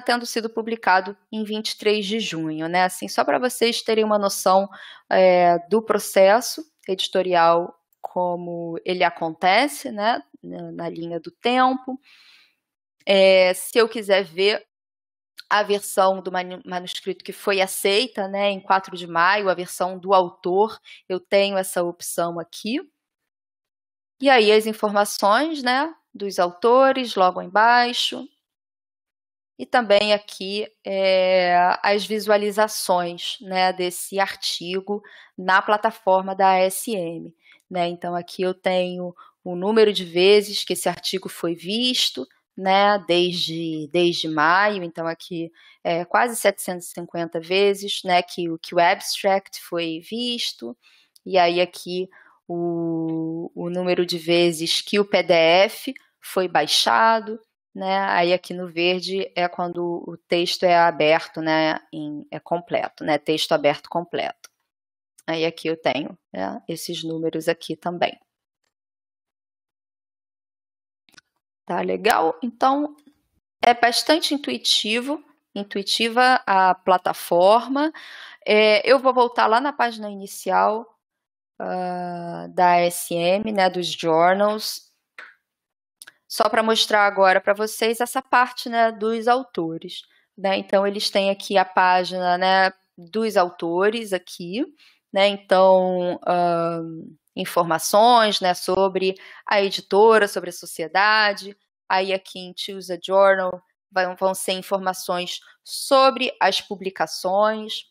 tendo sido publicado em 23 de junho. Né? Assim, só para vocês terem uma noção do processo editorial, como ele acontece, né, na linha do tempo. Se eu quiser ver a versão do manuscrito que foi aceita, né, em 4 de maio, a versão do autor, eu tenho essa opção aqui. E aí as informações, né, dos autores, logo embaixo. E também aqui as visualizações, né, desse artigo na plataforma da ASM. Né? Então, aqui eu tenho o número de vezes que esse artigo foi visto, né, desde maio. Então, aqui quase 750 vezes, né, que o abstract foi visto. E aí aqui o número de vezes que o PDF foi baixado. Né? Aí aqui no verde é quando o texto é aberto, né, é completo, né, texto aberto completo. Aí aqui eu tenho, né, esses números aqui também. Tá legal? Então, é bastante intuitiva a plataforma. Eu vou voltar lá na página inicial da ASM, né, dos journals, só para mostrar agora para vocês essa parte, né, dos autores. Né? Então, eles têm aqui a página, né, dos autores aqui, né? Então, informações, né, sobre a editora, sobre a sociedade. Aí aqui em Choose a Journal vão ser informações sobre as publicações.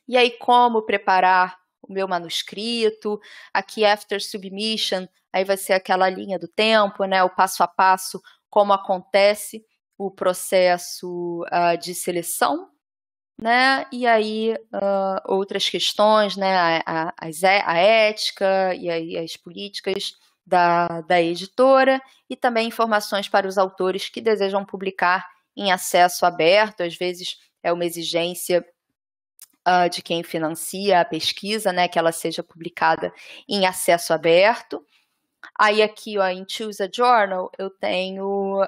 E aí como preparar o meu manuscrito. Aqui After Submission, aí vai ser aquela linha do tempo, né, o passo a passo, como acontece o processo de seleção. Né? E aí outras questões, né? a ética e aí as políticas da editora e também informações para os autores que desejam publicar em acesso aberto. Às vezes é uma exigência de quem financia a pesquisa, né? Que ela seja publicada em acesso aberto. Aí aqui, ó, em Choose a Journal, eu tenho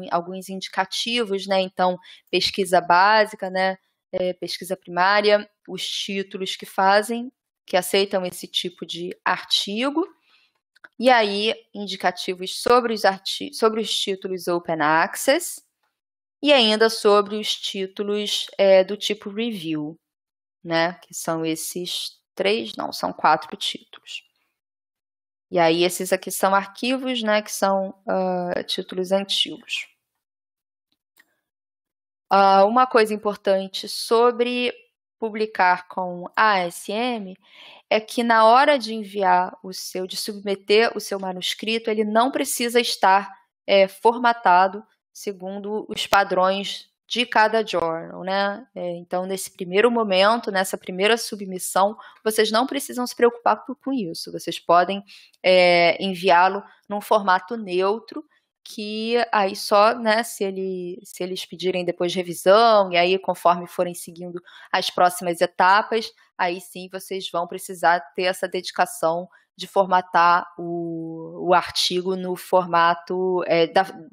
alguns indicativos, né? Então, pesquisa básica, né? Pesquisa primária, os títulos que aceitam esse tipo de artigo. E aí, indicativos sobre os títulos Open Access e ainda sobre os títulos do tipo Review, né? Que são esses 4 títulos. E aí, esses aqui são arquivos, né, que são títulos antigos. Uma coisa importante sobre publicar com a ASM é que na hora de enviar de submeter o seu manuscrito, ele não precisa estar formatado segundo os padrões de cada journal, né? Então, nesse primeiro momento, nessa primeira submissão, vocês não precisam se preocupar com isso. Vocês podem enviá-lo num formato neutro, que aí só, né, se eles pedirem depois revisão, e aí conforme forem seguindo as próximas etapas, aí sim vocês vão precisar ter essa dedicação de formatar o artigo no formato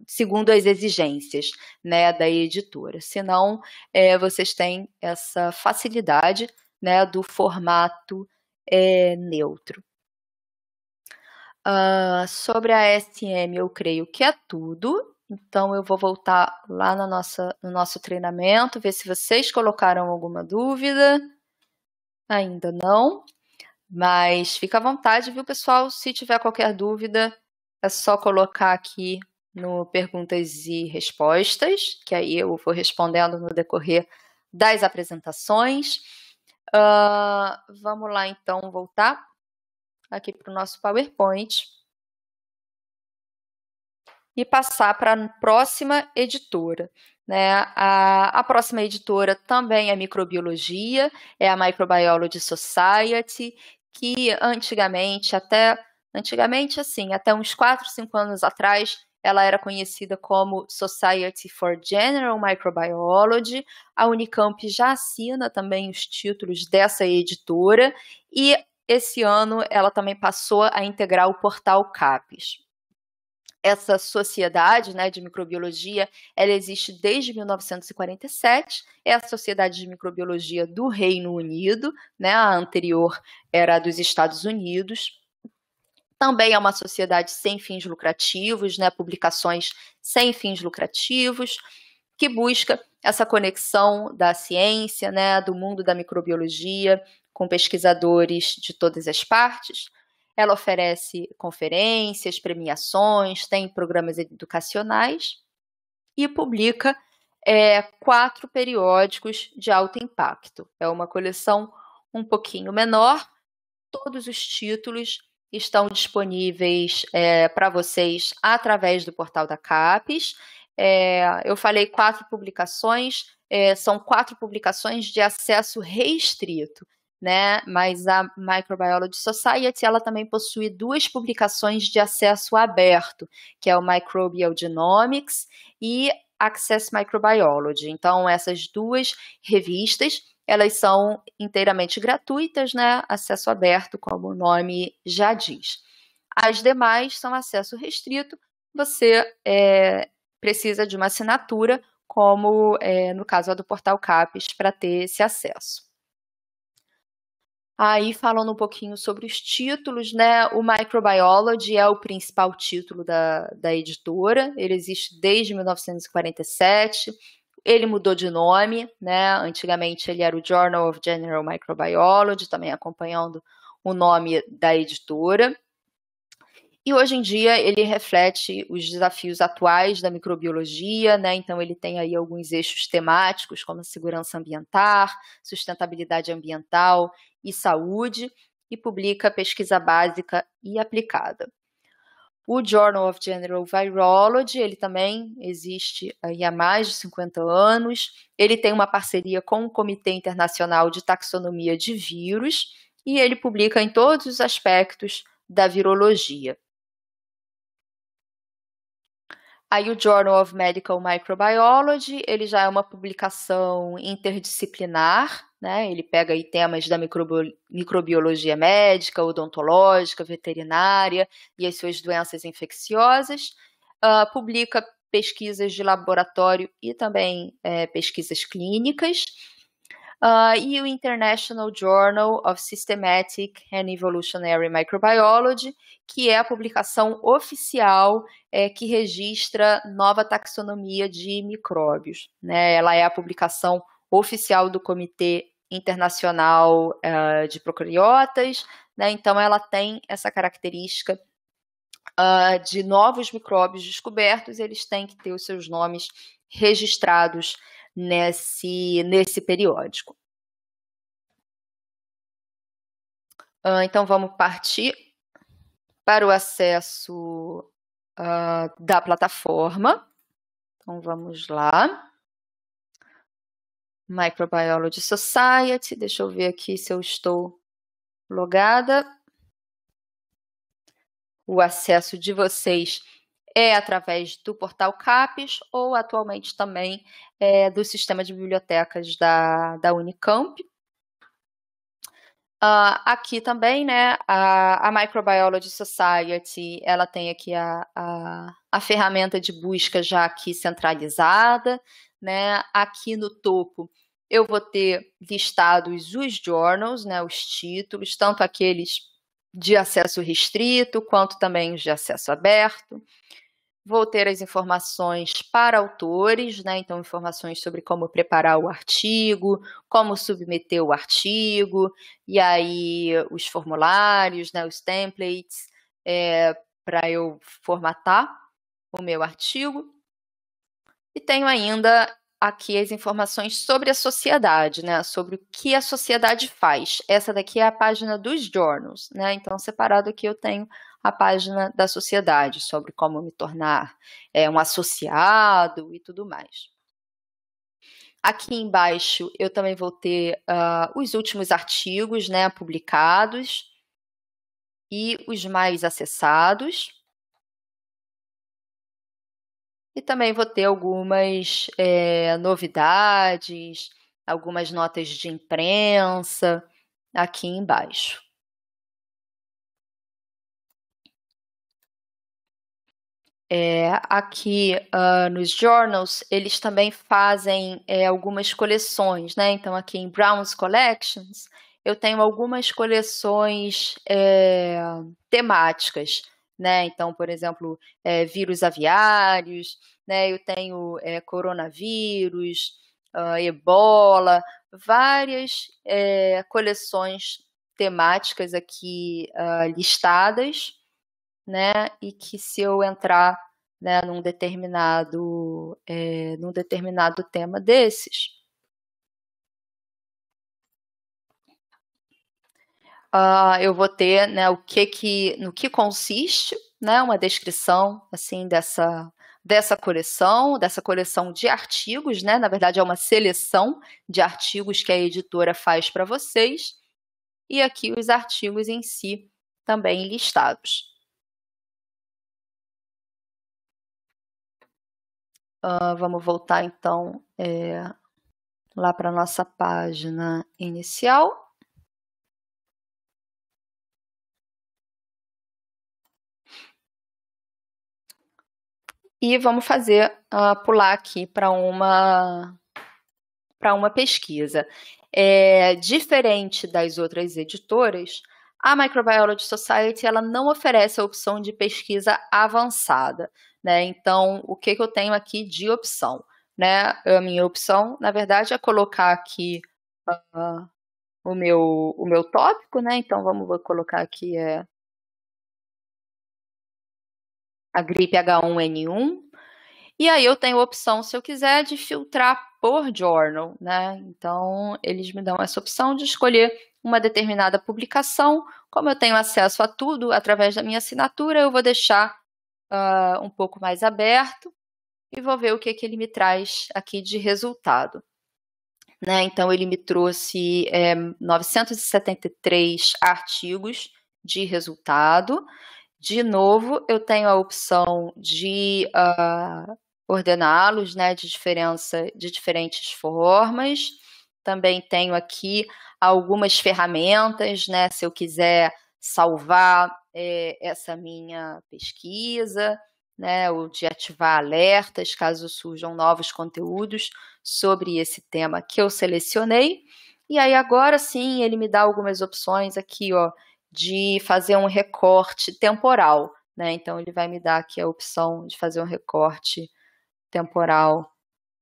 segundo as exigências, né, da editora. Senão, vocês têm essa facilidade, né, do formato neutro. Sobre a ASM, eu creio que é tudo. Então, eu vou voltar lá no nosso treinamento, ver se vocês colocaram alguma dúvida. Ainda não. Mas fica à vontade, viu, pessoal? Se tiver qualquer dúvida, é só colocar aqui no perguntas e respostas, que aí eu vou respondendo no decorrer das apresentações. Vamos lá, então, voltar aqui para o nosso PowerPoint e passar para a próxima editora. Né? A próxima editora também é microbiologia, é a Microbiology Society, que antigamente, assim, até uns 4, 5 anos atrás, ela era conhecida como Society for General Microbiology. A Unicamp já assina também os títulos dessa editora e esse ano ela também passou a integrar o portal CAPES. Essa sociedade, né, de microbiologia, ela existe desde 1947, é a Sociedade de Microbiologia do Reino Unido, né, a anterior era dos Estados Unidos. Também é uma sociedade sem fins lucrativos, né, publicações sem fins lucrativos, que busca essa conexão da ciência, né, do mundo da microbiologia, com pesquisadores de todas as partes. Ela oferece conferências, premiações, tem programas educacionais e publica 4 periódicos de alto impacto. É uma coleção um pouquinho menor, todos os títulos estão disponíveis para vocês através do portal da CAPES. Eu falei 4 publicações, são 4 publicações de acesso restrito, né? Mas a Microbiology Society ela também possui 2 publicações de acesso aberto, que é o Microbial Genomics e Access Microbiology. Então, essas 2 revistas elas são inteiramente gratuitas, né? Acesso aberto, como o nome já diz. As demais são acesso restrito, você precisa de uma assinatura, como no caso a do Portal CAPES, para ter esse acesso. Aí, falando um pouquinho sobre os títulos, né? O Microbiology é o principal título da editora, ele existe desde 1947, ele mudou de nome, né? Antigamente ele era o Journal of General Microbiology, também acompanhando o nome da editora. E hoje em dia ele reflete os desafios atuais da microbiologia, né? Então ele tem aí alguns eixos temáticos, como a segurança ambiental, sustentabilidade ambiental e saúde, e publica pesquisa básica e aplicada. O Journal of General Virology, ele também existe há mais de 50 anos. Ele tem uma parceria com o Comitê Internacional de Taxonomia de Vírus e ele publica em todos os aspectos da virologia. Aí o Journal of Medical Microbiology, ele já é uma publicação interdisciplinar, né? Ele pega aí temas da microbiologia médica, odontológica, veterinária e as suas doenças infecciosas, publica pesquisas de laboratório e também pesquisas clínicas, e o International Journal of Systematic and Evolutionary Microbiology, que é a publicação oficial que registra nova taxonomia de micróbios, né? Ela é a publicação oficial do Comitê Internacional de Procariotas, né? Então ela tem essa característica de novos micróbios descobertos, eles têm que ter os seus nomes registrados nesse periódico. Então, vamos partir para o acesso da plataforma. Então, vamos lá. Microbiology Society, deixa eu ver aqui se eu estou logada. O acesso de vocês é através do portal CAPES ou atualmente também do sistema de bibliotecas da Unicamp. Aqui também, né, a Microbiology Society, ela tem aqui a ferramenta de busca já aqui centralizada, né? Aqui no topo eu vou ter listados os journals, né, os títulos, tanto aqueles de acesso restrito, quanto também os de acesso aberto. Vou ter as informações para autores, né? Então, informações sobre como preparar o artigo, como submeter o artigo, e aí os formulários, né? Os templates, para eu formatar o meu artigo. E tenho ainda aqui as informações sobre a sociedade, né? Sobre o que a sociedade faz. Essa daqui é a página dos journals, né? Então, separado aqui eu tenho a página da sociedade, sobre como me tornar um associado e tudo mais. Aqui embaixo eu também vou ter os últimos artigos, né, publicados e os mais acessados. E também vou ter algumas novidades, algumas notas de imprensa aqui embaixo. Aqui nos journals, eles também fazem algumas coleções, né? Então, aqui em Brown's Collections, eu tenho algumas coleções temáticas, né? Então, por exemplo, vírus aviários, né? Eu tenho coronavírus, ebola, várias coleções temáticas aqui listadas, né? E que se eu entrar, né, num determinado tema desses, eu vou ter, né, no que consiste, né, uma descrição assim dessa coleção de artigos, né? Na verdade, é uma seleção de artigos que a editora faz para vocês, e aqui os artigos em si também listados. Vamos voltar então lá para a nossa página inicial. E vamos pular aqui para uma pesquisa. Diferente das outras editoras, a Microbiology Society ela não oferece a opção de pesquisa avançada, né? Então, o que eu tenho aqui de opção? Né? A minha opção, na verdade, é colocar aqui o meu tópico, né? Então, vou colocar aqui a gripe H1N1. E aí eu tenho a opção, se eu quiser, de filtrar por journal, né? Então, eles me dão essa opção de escolher uma determinada publicação. Como eu tenho acesso a tudo através da minha assinatura, eu vou deixar um pouco mais aberto e vou ver o que ele me traz aqui de resultado. Né? Então, ele me trouxe 973 artigos de resultado. De novo, eu tenho a opção de ordená-los, né, de diferentes formas. Também tenho aqui algumas ferramentas, né, se eu quiser salvar essa minha pesquisa, né, ou de ativar alertas caso surjam novos conteúdos sobre esse tema que eu selecionei. E aí agora sim ele me dá algumas opções aqui, ó, de fazer um recorte temporal, né? Então ele vai me dar aqui a opção de fazer um recorte temporal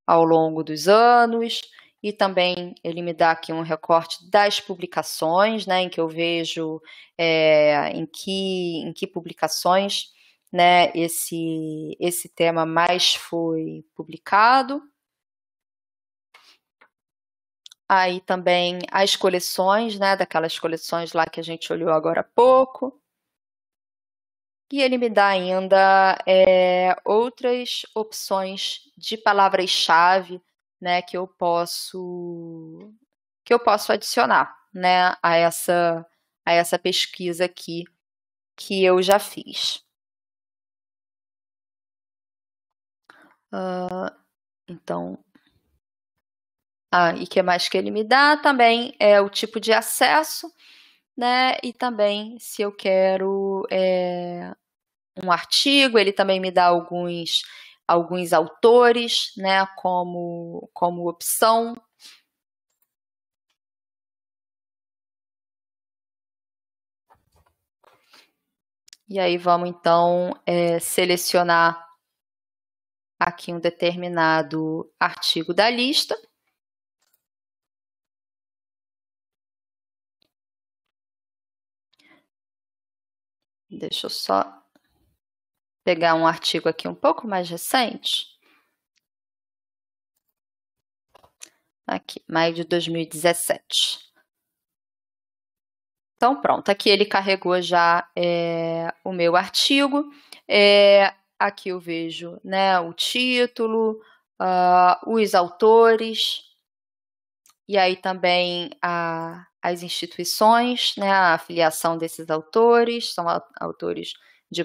ao longo dos anos, e também ele me dá aqui um recorte das publicações, né, em que eu vejo em que publicações, né, esse tema mais foi publicado. Aí também as coleções, né, daquelas coleções lá que a gente olhou agora há pouco. E ele me dá ainda outras opções de palavras-chave, né, que eu posso adicionar, né, a essa pesquisa aqui que eu já fiz. Então, e o que mais que ele me dá também é o tipo de acesso, né, e também se eu quero um artigo, ele também me dá alguns autores, né, como opção. E aí vamos então selecionar aqui um determinado artigo da lista. Deixa eu só pegar um artigo aqui um pouco mais recente. Aqui, maio de 2017. Então, pronto, aqui ele carregou já o meu artigo. Aqui eu vejo, né, o título, os autores, e aí também as instituições, né, a afiliação desses autores, são autores de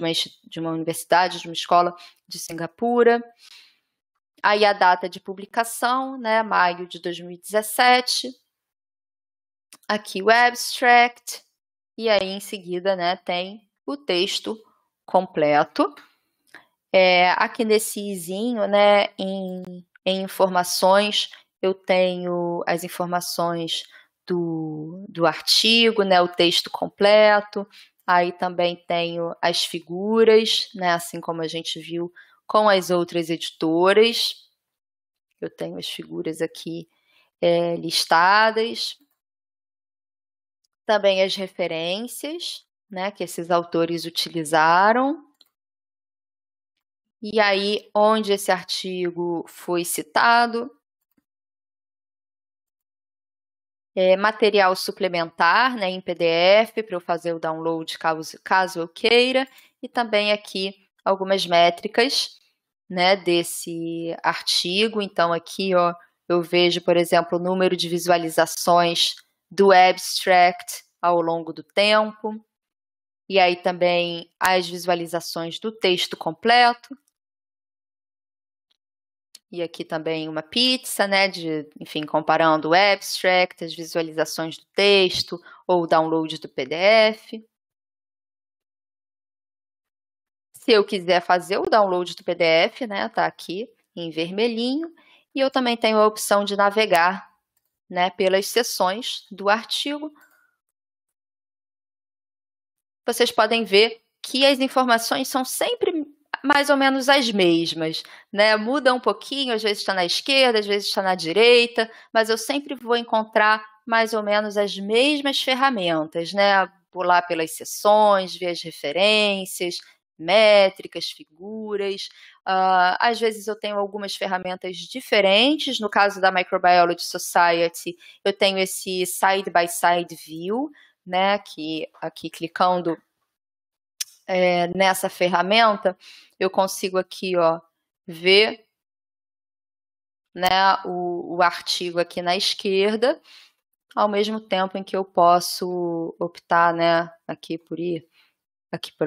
uma universidade, de uma escola de Singapura. Aí a data de publicação, né, maio de 2017. Aqui o abstract, e aí em seguida, né, tem o texto completo. Aqui nesse izinho, né, em informações, eu tenho as informações do artigo, né, o texto completo. Aí também tenho as figuras, né, assim como a gente viu com as outras editoras. Eu tenho as figuras aqui listadas. Também as referências, né, que esses autores utilizaram. E aí, onde esse artigo foi citado. Material suplementar, né, em PDF, para eu fazer o download caso eu queira. E também aqui algumas métricas, né, desse artigo. Então, aqui ó, eu vejo, por exemplo, o número de visualizações do abstract ao longo do tempo. E aí também as visualizações do texto completo. E aqui também uma pizza, né, enfim, comparando o abstract, as visualizações do texto ou o download do PDF. Se eu quiser fazer o download do PDF, né, tá aqui em vermelhinho. E eu também tenho a opção de navegar, né, pelas seções do artigo. Vocês podem ver que as informações são sempre mais ou menos as mesmas, né? Muda um pouquinho, às vezes está na esquerda, às vezes está na direita, mas eu sempre vou encontrar mais ou menos as mesmas ferramentas, né? Pular pelas seções, ver as referências, métricas, figuras. Às vezes eu tenho algumas ferramentas diferentes. No caso da Microbiology Society, eu tenho esse side-by-side view, né? Que aqui clicando nessa ferramenta, eu consigo aqui, ó, ver, né, o artigo aqui na esquerda, ao mesmo tempo em que eu posso optar, né, aqui por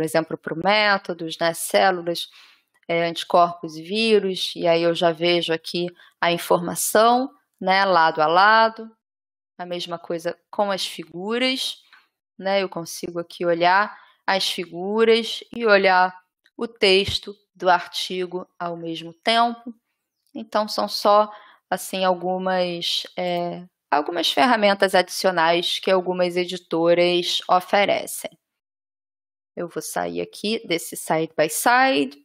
exemplo, para métodos, né, células, anticorpos e vírus, e aí eu já vejo aqui a informação, né, lado a lado, a mesma coisa com as figuras, né, eu consigo aqui olhar as figuras e olhar o texto do artigo ao mesmo tempo. Então, são só assim algumas ferramentas adicionais que algumas editoras oferecem. Eu vou sair aqui desse side by side.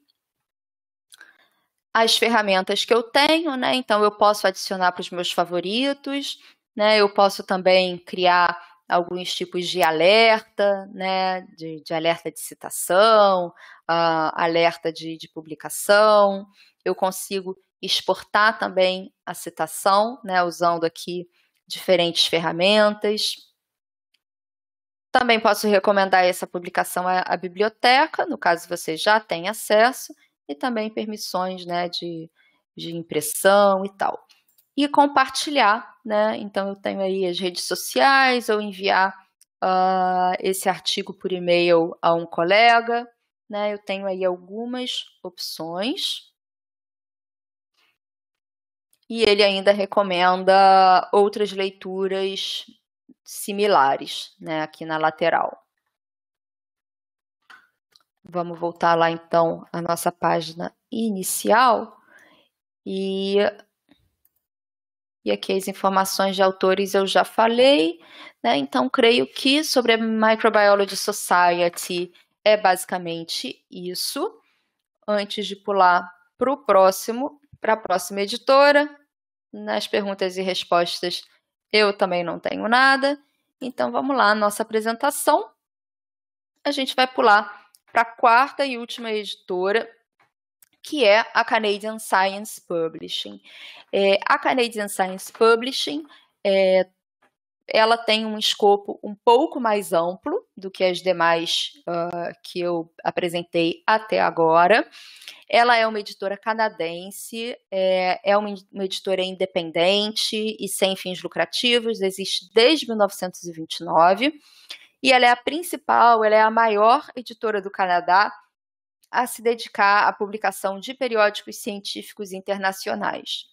As ferramentas que eu tenho, né? Então, eu posso adicionar para os meus favoritos, né? Eu posso também criar alguns tipos de alerta, né, de alerta de citação, alerta de publicação. Eu consigo exportar também a citação, né, usando aqui diferentes ferramentas. Também posso recomendar essa publicação à biblioteca, no caso você já tem acesso, e também permissões, né, de impressão e tal. E compartilhar, né? Então eu tenho aí as redes sociais, ou enviar esse artigo por e-mail a um colega, né? Eu tenho aí algumas opções. E ele ainda recomenda outras leituras similares, né? Aqui na lateral. Vamos voltar lá então à nossa página inicial. E aqui as informações de autores eu já falei, né? Então, creio que sobre a Microbiology Society é basicamente isso. Antes de pular para a próxima editora. Nas perguntas e respostas eu também não tenho nada. Então vamos lá, nossa apresentação. A gente vai pular para a quarta e última editora, que é a Canadian Science Publishing. A Canadian Science Publishing, ela tem um escopo um pouco mais amplo do que as demais que eu apresentei até agora. Ela é uma editora canadense, é uma editora independente e sem fins lucrativos, existe desde 1929, e ela é a principal, ela é a maior editora do Canadá a se dedicar à publicação de periódicos científicos internacionais.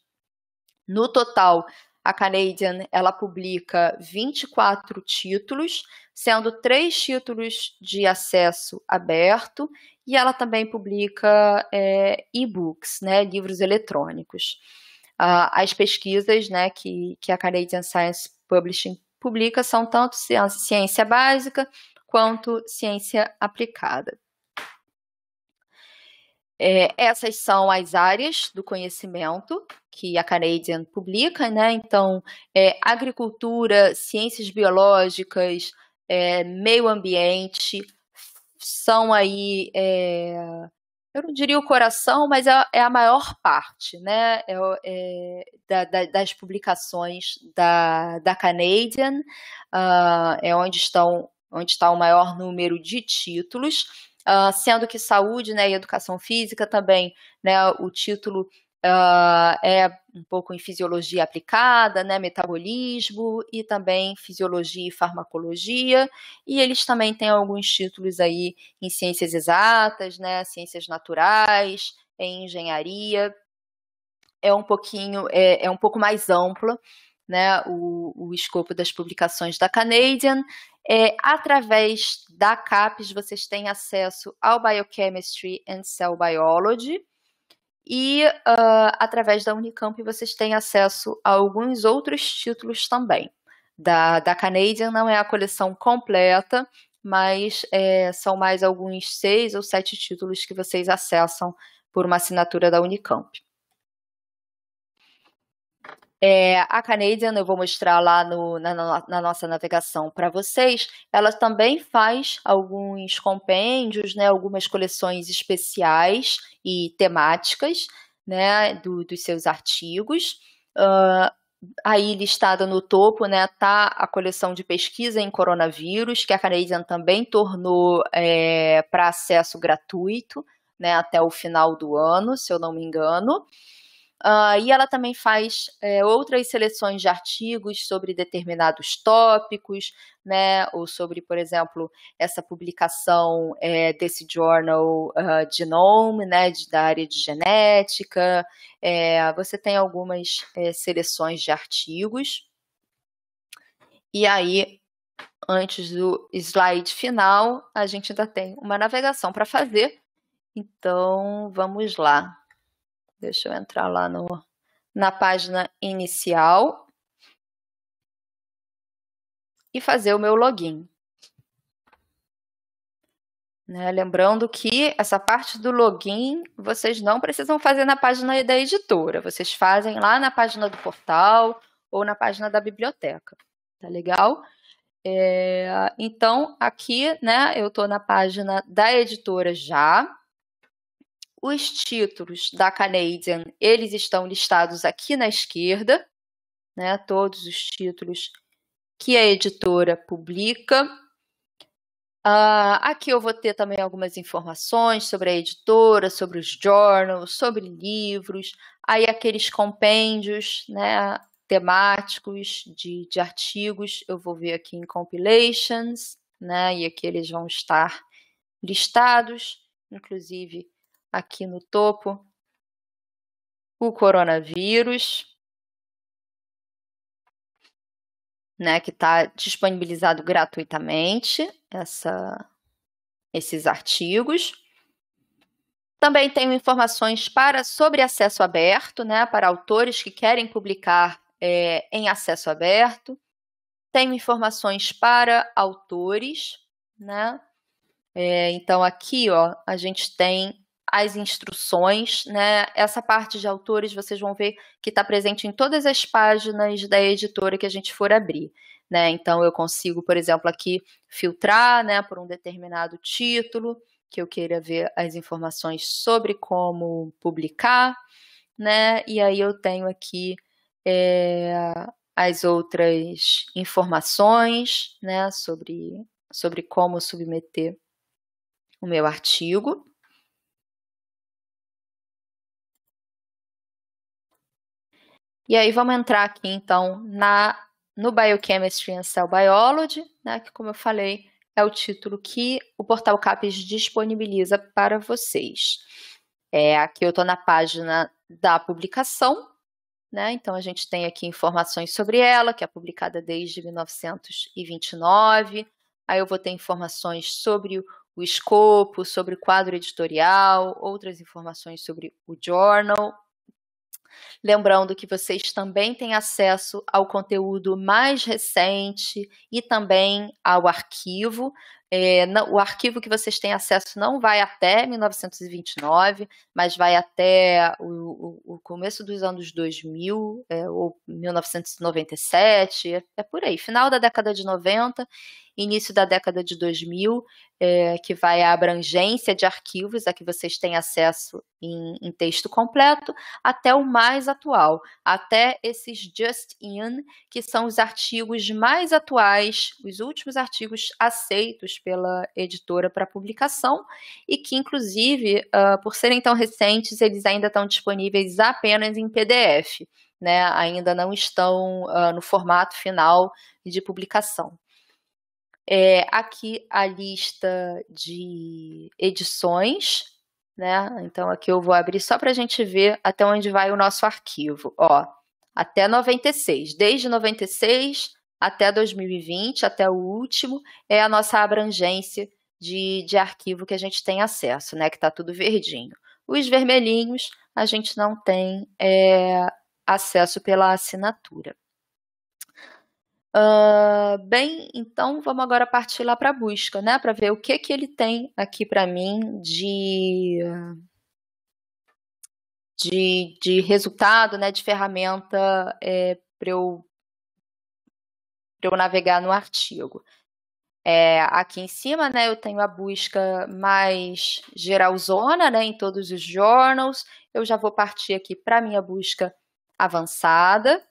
No total, a Canadian, ela publica 24 títulos, sendo 3 títulos de acesso aberto, e ela também publica e-books, né, livros eletrônicos. As pesquisas, né, que a Canadian Science Publishing publica são tanto ciência básica quanto ciência aplicada. Essas são as áreas do conhecimento que a Canadian publica, né? Então, agricultura, ciências biológicas, meio ambiente, são aí, eu não diria o coração, mas é a maior parte, né? Das publicações da Canadian, é onde está o maior número de títulos. Sendo que saúde, né, e educação física também, né, o título é um pouco em fisiologia aplicada, né, metabolismo e também fisiologia e farmacologia, e eles também têm alguns títulos aí em ciências exatas, né, ciências naturais, em engenharia. É um pouco mais ampla, né, o escopo das publicações da Canadian. Através da CAPES, vocês têm acesso ao Biochemistry and Cell Biology, e através da Unicamp vocês têm acesso a alguns outros títulos também. Da Canadian não é a coleção completa, mas são mais alguns 6 ou 7 títulos que vocês acessam por uma assinatura da Unicamp. A Canadian, eu vou mostrar lá na nossa navegação para vocês, ela também faz alguns compêndios, né, algumas coleções especiais e temáticas, né, dos seus artigos. Aí listada no topo, né, tá a coleção de pesquisa em coronavírus, que a Canadian também tornou para acesso gratuito, né, até o final do ano, se eu não me engano. E ela também faz outras seleções de artigos sobre determinados tópicos, né, ou sobre, por exemplo, essa publicação desse journal Genome, né, da área de genética. Você tem algumas seleções de artigos. E aí, antes do slide final, a gente ainda tem uma navegação para fazer. Então, vamos lá. Deixa eu entrar lá na página inicial e fazer o meu login. Né? Lembrando que essa parte do login vocês não precisam fazer na página da editora, vocês fazem lá na página do portal ou na página da biblioteca. Tá legal? Então, aqui, né, eu estou na página da editora já. Os títulos da Canadian, eles estão listados aqui na esquerda, né? Todos os títulos que a editora publica. Aqui eu vou ter também algumas informações sobre a editora, sobre os journals, sobre livros, aí aqueles compêndios, né, temáticos de artigos, eu vou ver aqui em compilations, né, e aqui eles vão estar listados, inclusive aqui no topo, o coronavírus, né, que está disponibilizado gratuitamente, esses artigos. Também tenho informações sobre acesso aberto, né, para autores que querem publicar em acesso aberto. Tenho informações para autores, né? Então, aqui, ó, a gente tem as instruções, né? Essa parte de autores vocês vão ver que está presente em todas as páginas da editora que a gente for abrir, né? Então eu consigo, por exemplo, aqui filtrar, né, por um determinado título, que eu queira ver as informações sobre como publicar, né? E aí eu tenho aqui as outras informações, né, sobre como submeter o meu artigo. E aí vamos entrar aqui, então, no Biochemistry and Cell Biology, né, que, como eu falei, é o título que o Portal CAPES disponibiliza para vocês. Aqui eu estou na página da publicação, né? Então, a gente tem aqui informações sobre ela, que é publicada desde 1929. Aí eu vou ter informações sobre o escopo, sobre o quadro editorial, outras informações sobre o journal. Lembrando que vocês também têm acesso ao conteúdo mais recente e também ao arquivo. O arquivo que vocês têm acesso não vai até 1929, mas vai até o começo dos anos 2000, ou 1997, é por aí, final da década de 90, início da década de 2000, que vai a abrangência de arquivos a que vocês têm acesso em texto completo, até o mais atual, até esses Just In, que são os artigos mais atuais, os últimos artigos aceitos pela editora para publicação e que, inclusive, por serem tão recentes, eles ainda estão disponíveis apenas em PDF, né? Ainda não estão no formato final de publicação. Aqui a lista de edições, né? Então aqui eu vou abrir só para a gente ver até onde vai o nosso arquivo. Ó, até 96, desde 96 até 2020, até o último, é a nossa abrangência de arquivo que a gente tem acesso, né? Que está tudo verdinho. Os vermelhinhos a gente não tem acesso pela assinatura. Bem, então vamos agora partir lá para a busca, né? Para ver o que ele tem aqui para mim de resultado, né? De ferramenta para eu navegar no artigo. Aqui em cima, né? Eu tenho a busca mais geralzona, né? Em todos os journals. Eu já vou partir aqui para a minha busca avançada.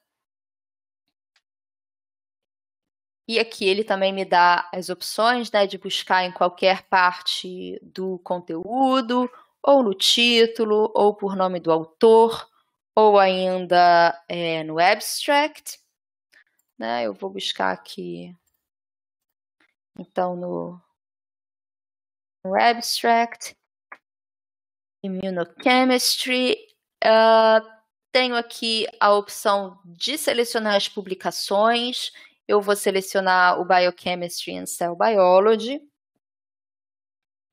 E aqui ele também me dá as opções, né, de buscar em qualquer parte do conteúdo, ou no título, ou por nome do autor, ou ainda no abstract. Né? Eu vou buscar aqui, então, no abstract, immunochemistry. Tenho aqui a opção de selecionar as publicações. Eu vou selecionar o Biochemistry and Cell Biology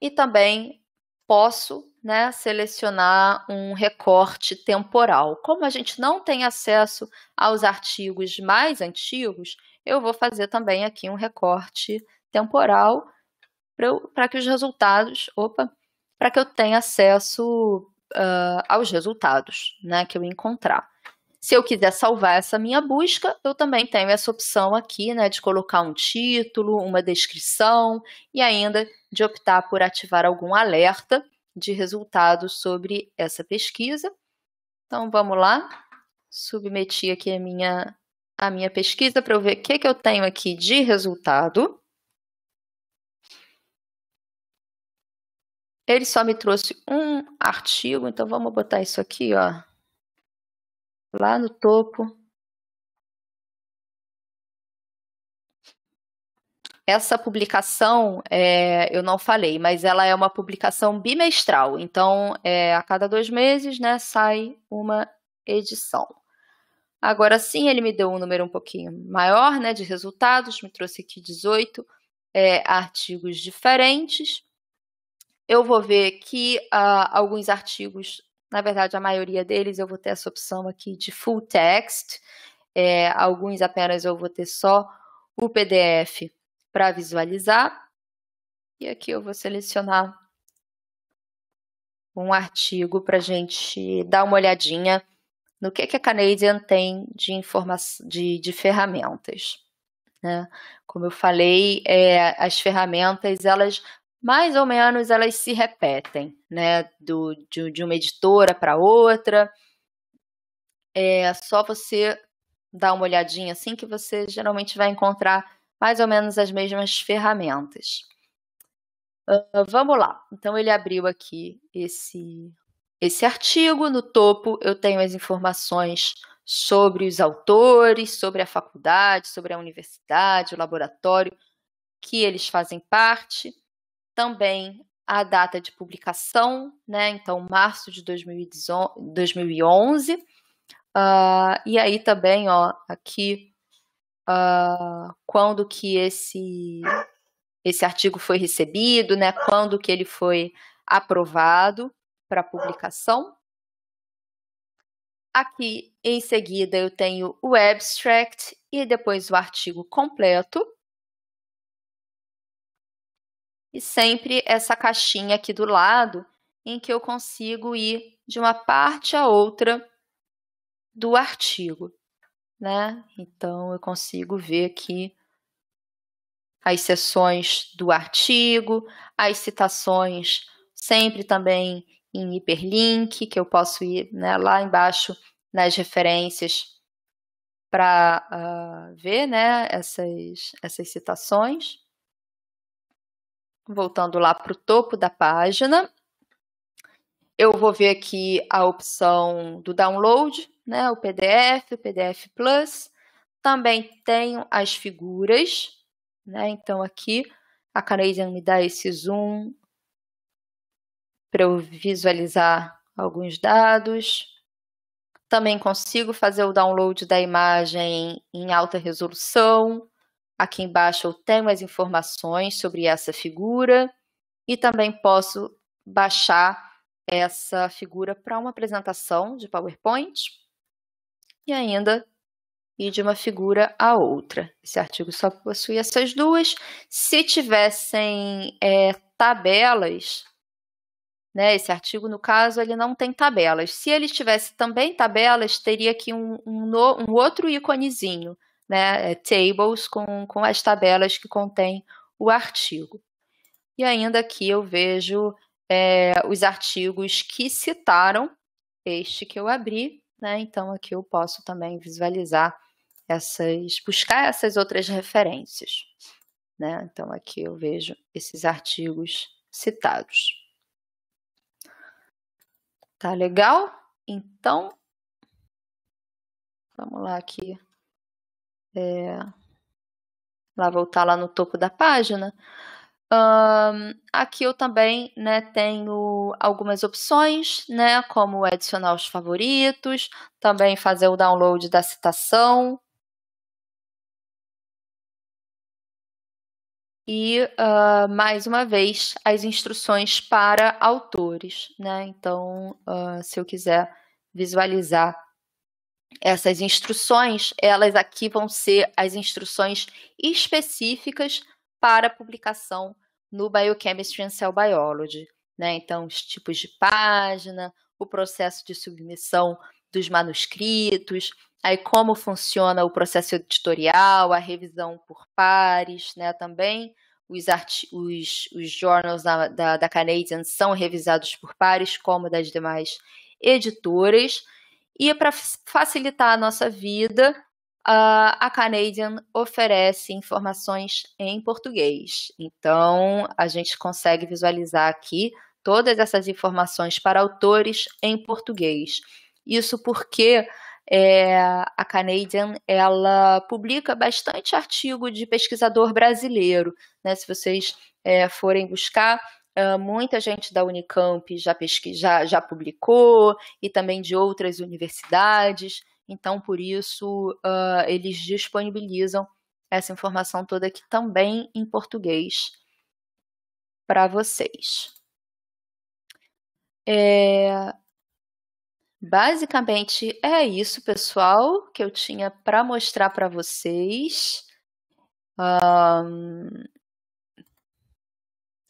e também posso, né, selecionar um recorte temporal. Como a gente não tem acesso aos artigos mais antigos, eu vou fazer também aqui um recorte temporal para que os resultados, para que eu tenha acesso aos resultados, né, que eu encontrar. Se eu quiser salvar essa minha busca, eu também tenho essa opção aqui, né, de colocar um título, uma descrição e ainda de optar por ativar algum alerta de resultados sobre essa pesquisa. Então, vamos lá. Submeti aqui a minha pesquisa para eu ver o que eu tenho aqui de resultado. Ele só me trouxe um artigo, então vamos botar isso aqui, ó, lá no topo. Essa publicação, eu não falei, mas ela é uma publicação bimestral. Então, a cada 2 meses, né, sai uma edição. Agora sim, ele me deu um número um pouquinho maior, né, de resultados. Me trouxe aqui 18 artigos diferentes. Eu vou ver que alguns artigos, na verdade, a maioria deles, eu vou ter essa opção aqui de full text. Alguns apenas eu vou ter só o PDF para visualizar. E aqui eu vou selecionar um artigo para a gente dar uma olhadinha no que a Canadian tem de informação, de ferramentas, né? Como eu falei, as ferramentas, elas mais ou menos elas se repetem, né? De uma editora para outra. É só você dar uma olhadinha assim que você geralmente vai encontrar mais ou menos as mesmas ferramentas. Vamos lá. Então, ele abriu aqui esse artigo. No topo, eu tenho as informações sobre os autores, sobre a faculdade, sobre a universidade, o laboratório que eles fazem parte. Também a data de publicação, né? Então, março de 2011. E aí também, ó, aqui, quando que esse artigo foi recebido, né? Quando que ele foi aprovado para publicação. Aqui, em seguida, eu tenho o abstract e depois o artigo completo. E sempre essa caixinha aqui do lado, em que eu consigo ir de uma parte a outra do artigo, né? Então, eu consigo ver aqui as seções do artigo, as citações sempre também em hiperlink, que eu posso ir, né, lá embaixo nas referências para ver, né, essas citações. Voltando lá para o topo da página, eu vou ver aqui a opção do download, né, o PDF Plus. Também tenho as figuras, né, então aqui a Canadian me dá esse zoom para eu visualizar alguns dados. Também consigo fazer o download da imagem em alta resolução. Aqui embaixo eu tenho as informações sobre essa figura e também posso baixar essa figura para uma apresentação de PowerPoint e ainda ir de uma figura a outra. Esse artigo só possui essas duas. Se tivessem tabelas, né, esse artigo, no caso, ele não tem tabelas. Se ele tivesse também tabelas, teria aqui um outro íconezinho, né, tables, com as tabelas que contém o artigo. E ainda aqui eu vejo os artigos que citaram este que eu abri, né? Então aqui eu posso também visualizar buscar essas outras referências, né? Então aqui eu vejo esses artigos citados. Tá legal? Então, vamos lá aqui. Voltar lá no topo da página. Aqui eu também, né, tenho algumas opções, né, como adicionar os favoritos, também fazer o download da citação. E, mais uma vez, as instruções para autores, né? Então, se eu quiser visualizar essas instruções, elas aqui vão ser as instruções específicas para publicação no Biochemistry and Cell Biology, né? Então, os tipos de página, o processo de submissão dos manuscritos, aí como funciona o processo editorial, a revisão por pares, né? Também os journals da Canadian são revisados por pares, como das demais editoras. E para facilitar a nossa vida, a Canadian oferece informações em português. Então, a gente consegue visualizar aqui todas essas informações para autores em português. Isso porque a Canadian ela publica bastante artigo de pesquisador brasileiro, né? Se vocês forem buscar, muita gente da Unicamp já publicou e também de outras universidades. Então, por isso, eles disponibilizam essa informação toda aqui também em português para vocês. Basicamente é isso, pessoal, que eu tinha para mostrar para vocês.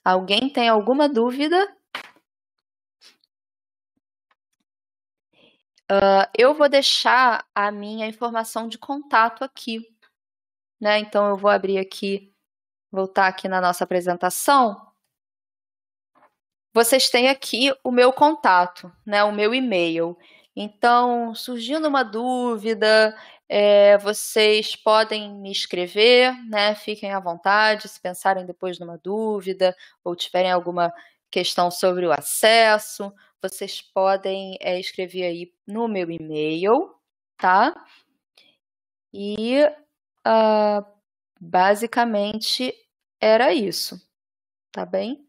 Alguém tem alguma dúvida? Eu vou deixar a minha informação de contato aqui, né? Então, eu vou abrir aqui, voltar aqui na nossa apresentação. Vocês têm aqui o meu contato, né? O meu e-mail. Então, surgindo uma dúvida, vocês podem me escrever, né? Fiquem à vontade, se pensarem depois numa dúvida ou tiverem alguma questão sobre o acesso, vocês podem escrever aí no meu e-mail, tá? E basicamente era isso, tá bem?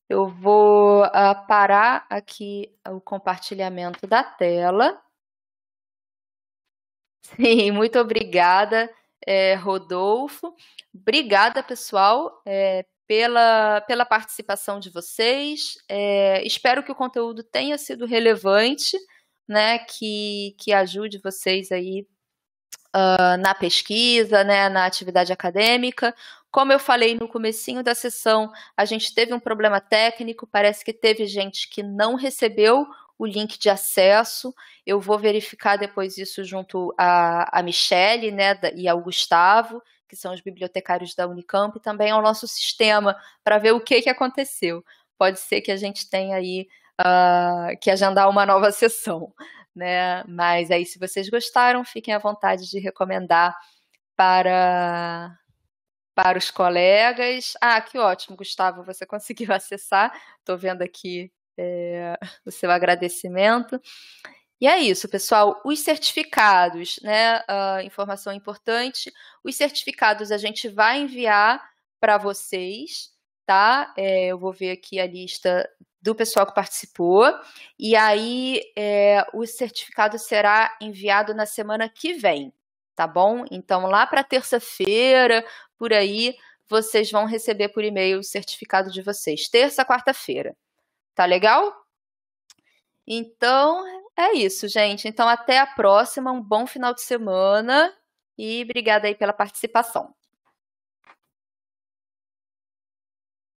Eu vou parar aqui o compartilhamento da tela. Sim, muito obrigada, Rodolfo. Obrigada, pessoal, pela participação de vocês. Espero que o conteúdo tenha sido relevante, né, que ajude vocês aí na pesquisa, né, na atividade acadêmica. Como eu falei no comecinho da sessão, a gente teve um problema técnico, parece que teve gente que não recebeu o link de acesso. Eu vou verificar depois isso junto à Michele, né, e ao Gustavo, que são os bibliotecários da Unicamp, e também ao nosso sistema, para ver o que aconteceu. Pode ser que a gente tenha aí que agendar uma nova sessão, né? Mas aí, se vocês gostaram, fiquem à vontade de recomendar para os colegas. Ah, que ótimo, Gustavo, você conseguiu acessar. Estou vendo aqui o seu agradecimento. E é isso, pessoal. Os certificados, né? Informação importante. Os certificados a gente vai enviar para vocês, tá? Eu vou ver aqui a lista do pessoal que participou. E aí, o certificado será enviado na semana que vem, tá bom? Então, lá para terça-feira, por aí, vocês vão receber por e-mail o certificado de vocês. Terça, quarta-feira. Tá legal? Então, é isso, gente. Então, até a próxima. Um bom final de semana e obrigada aí pela participação.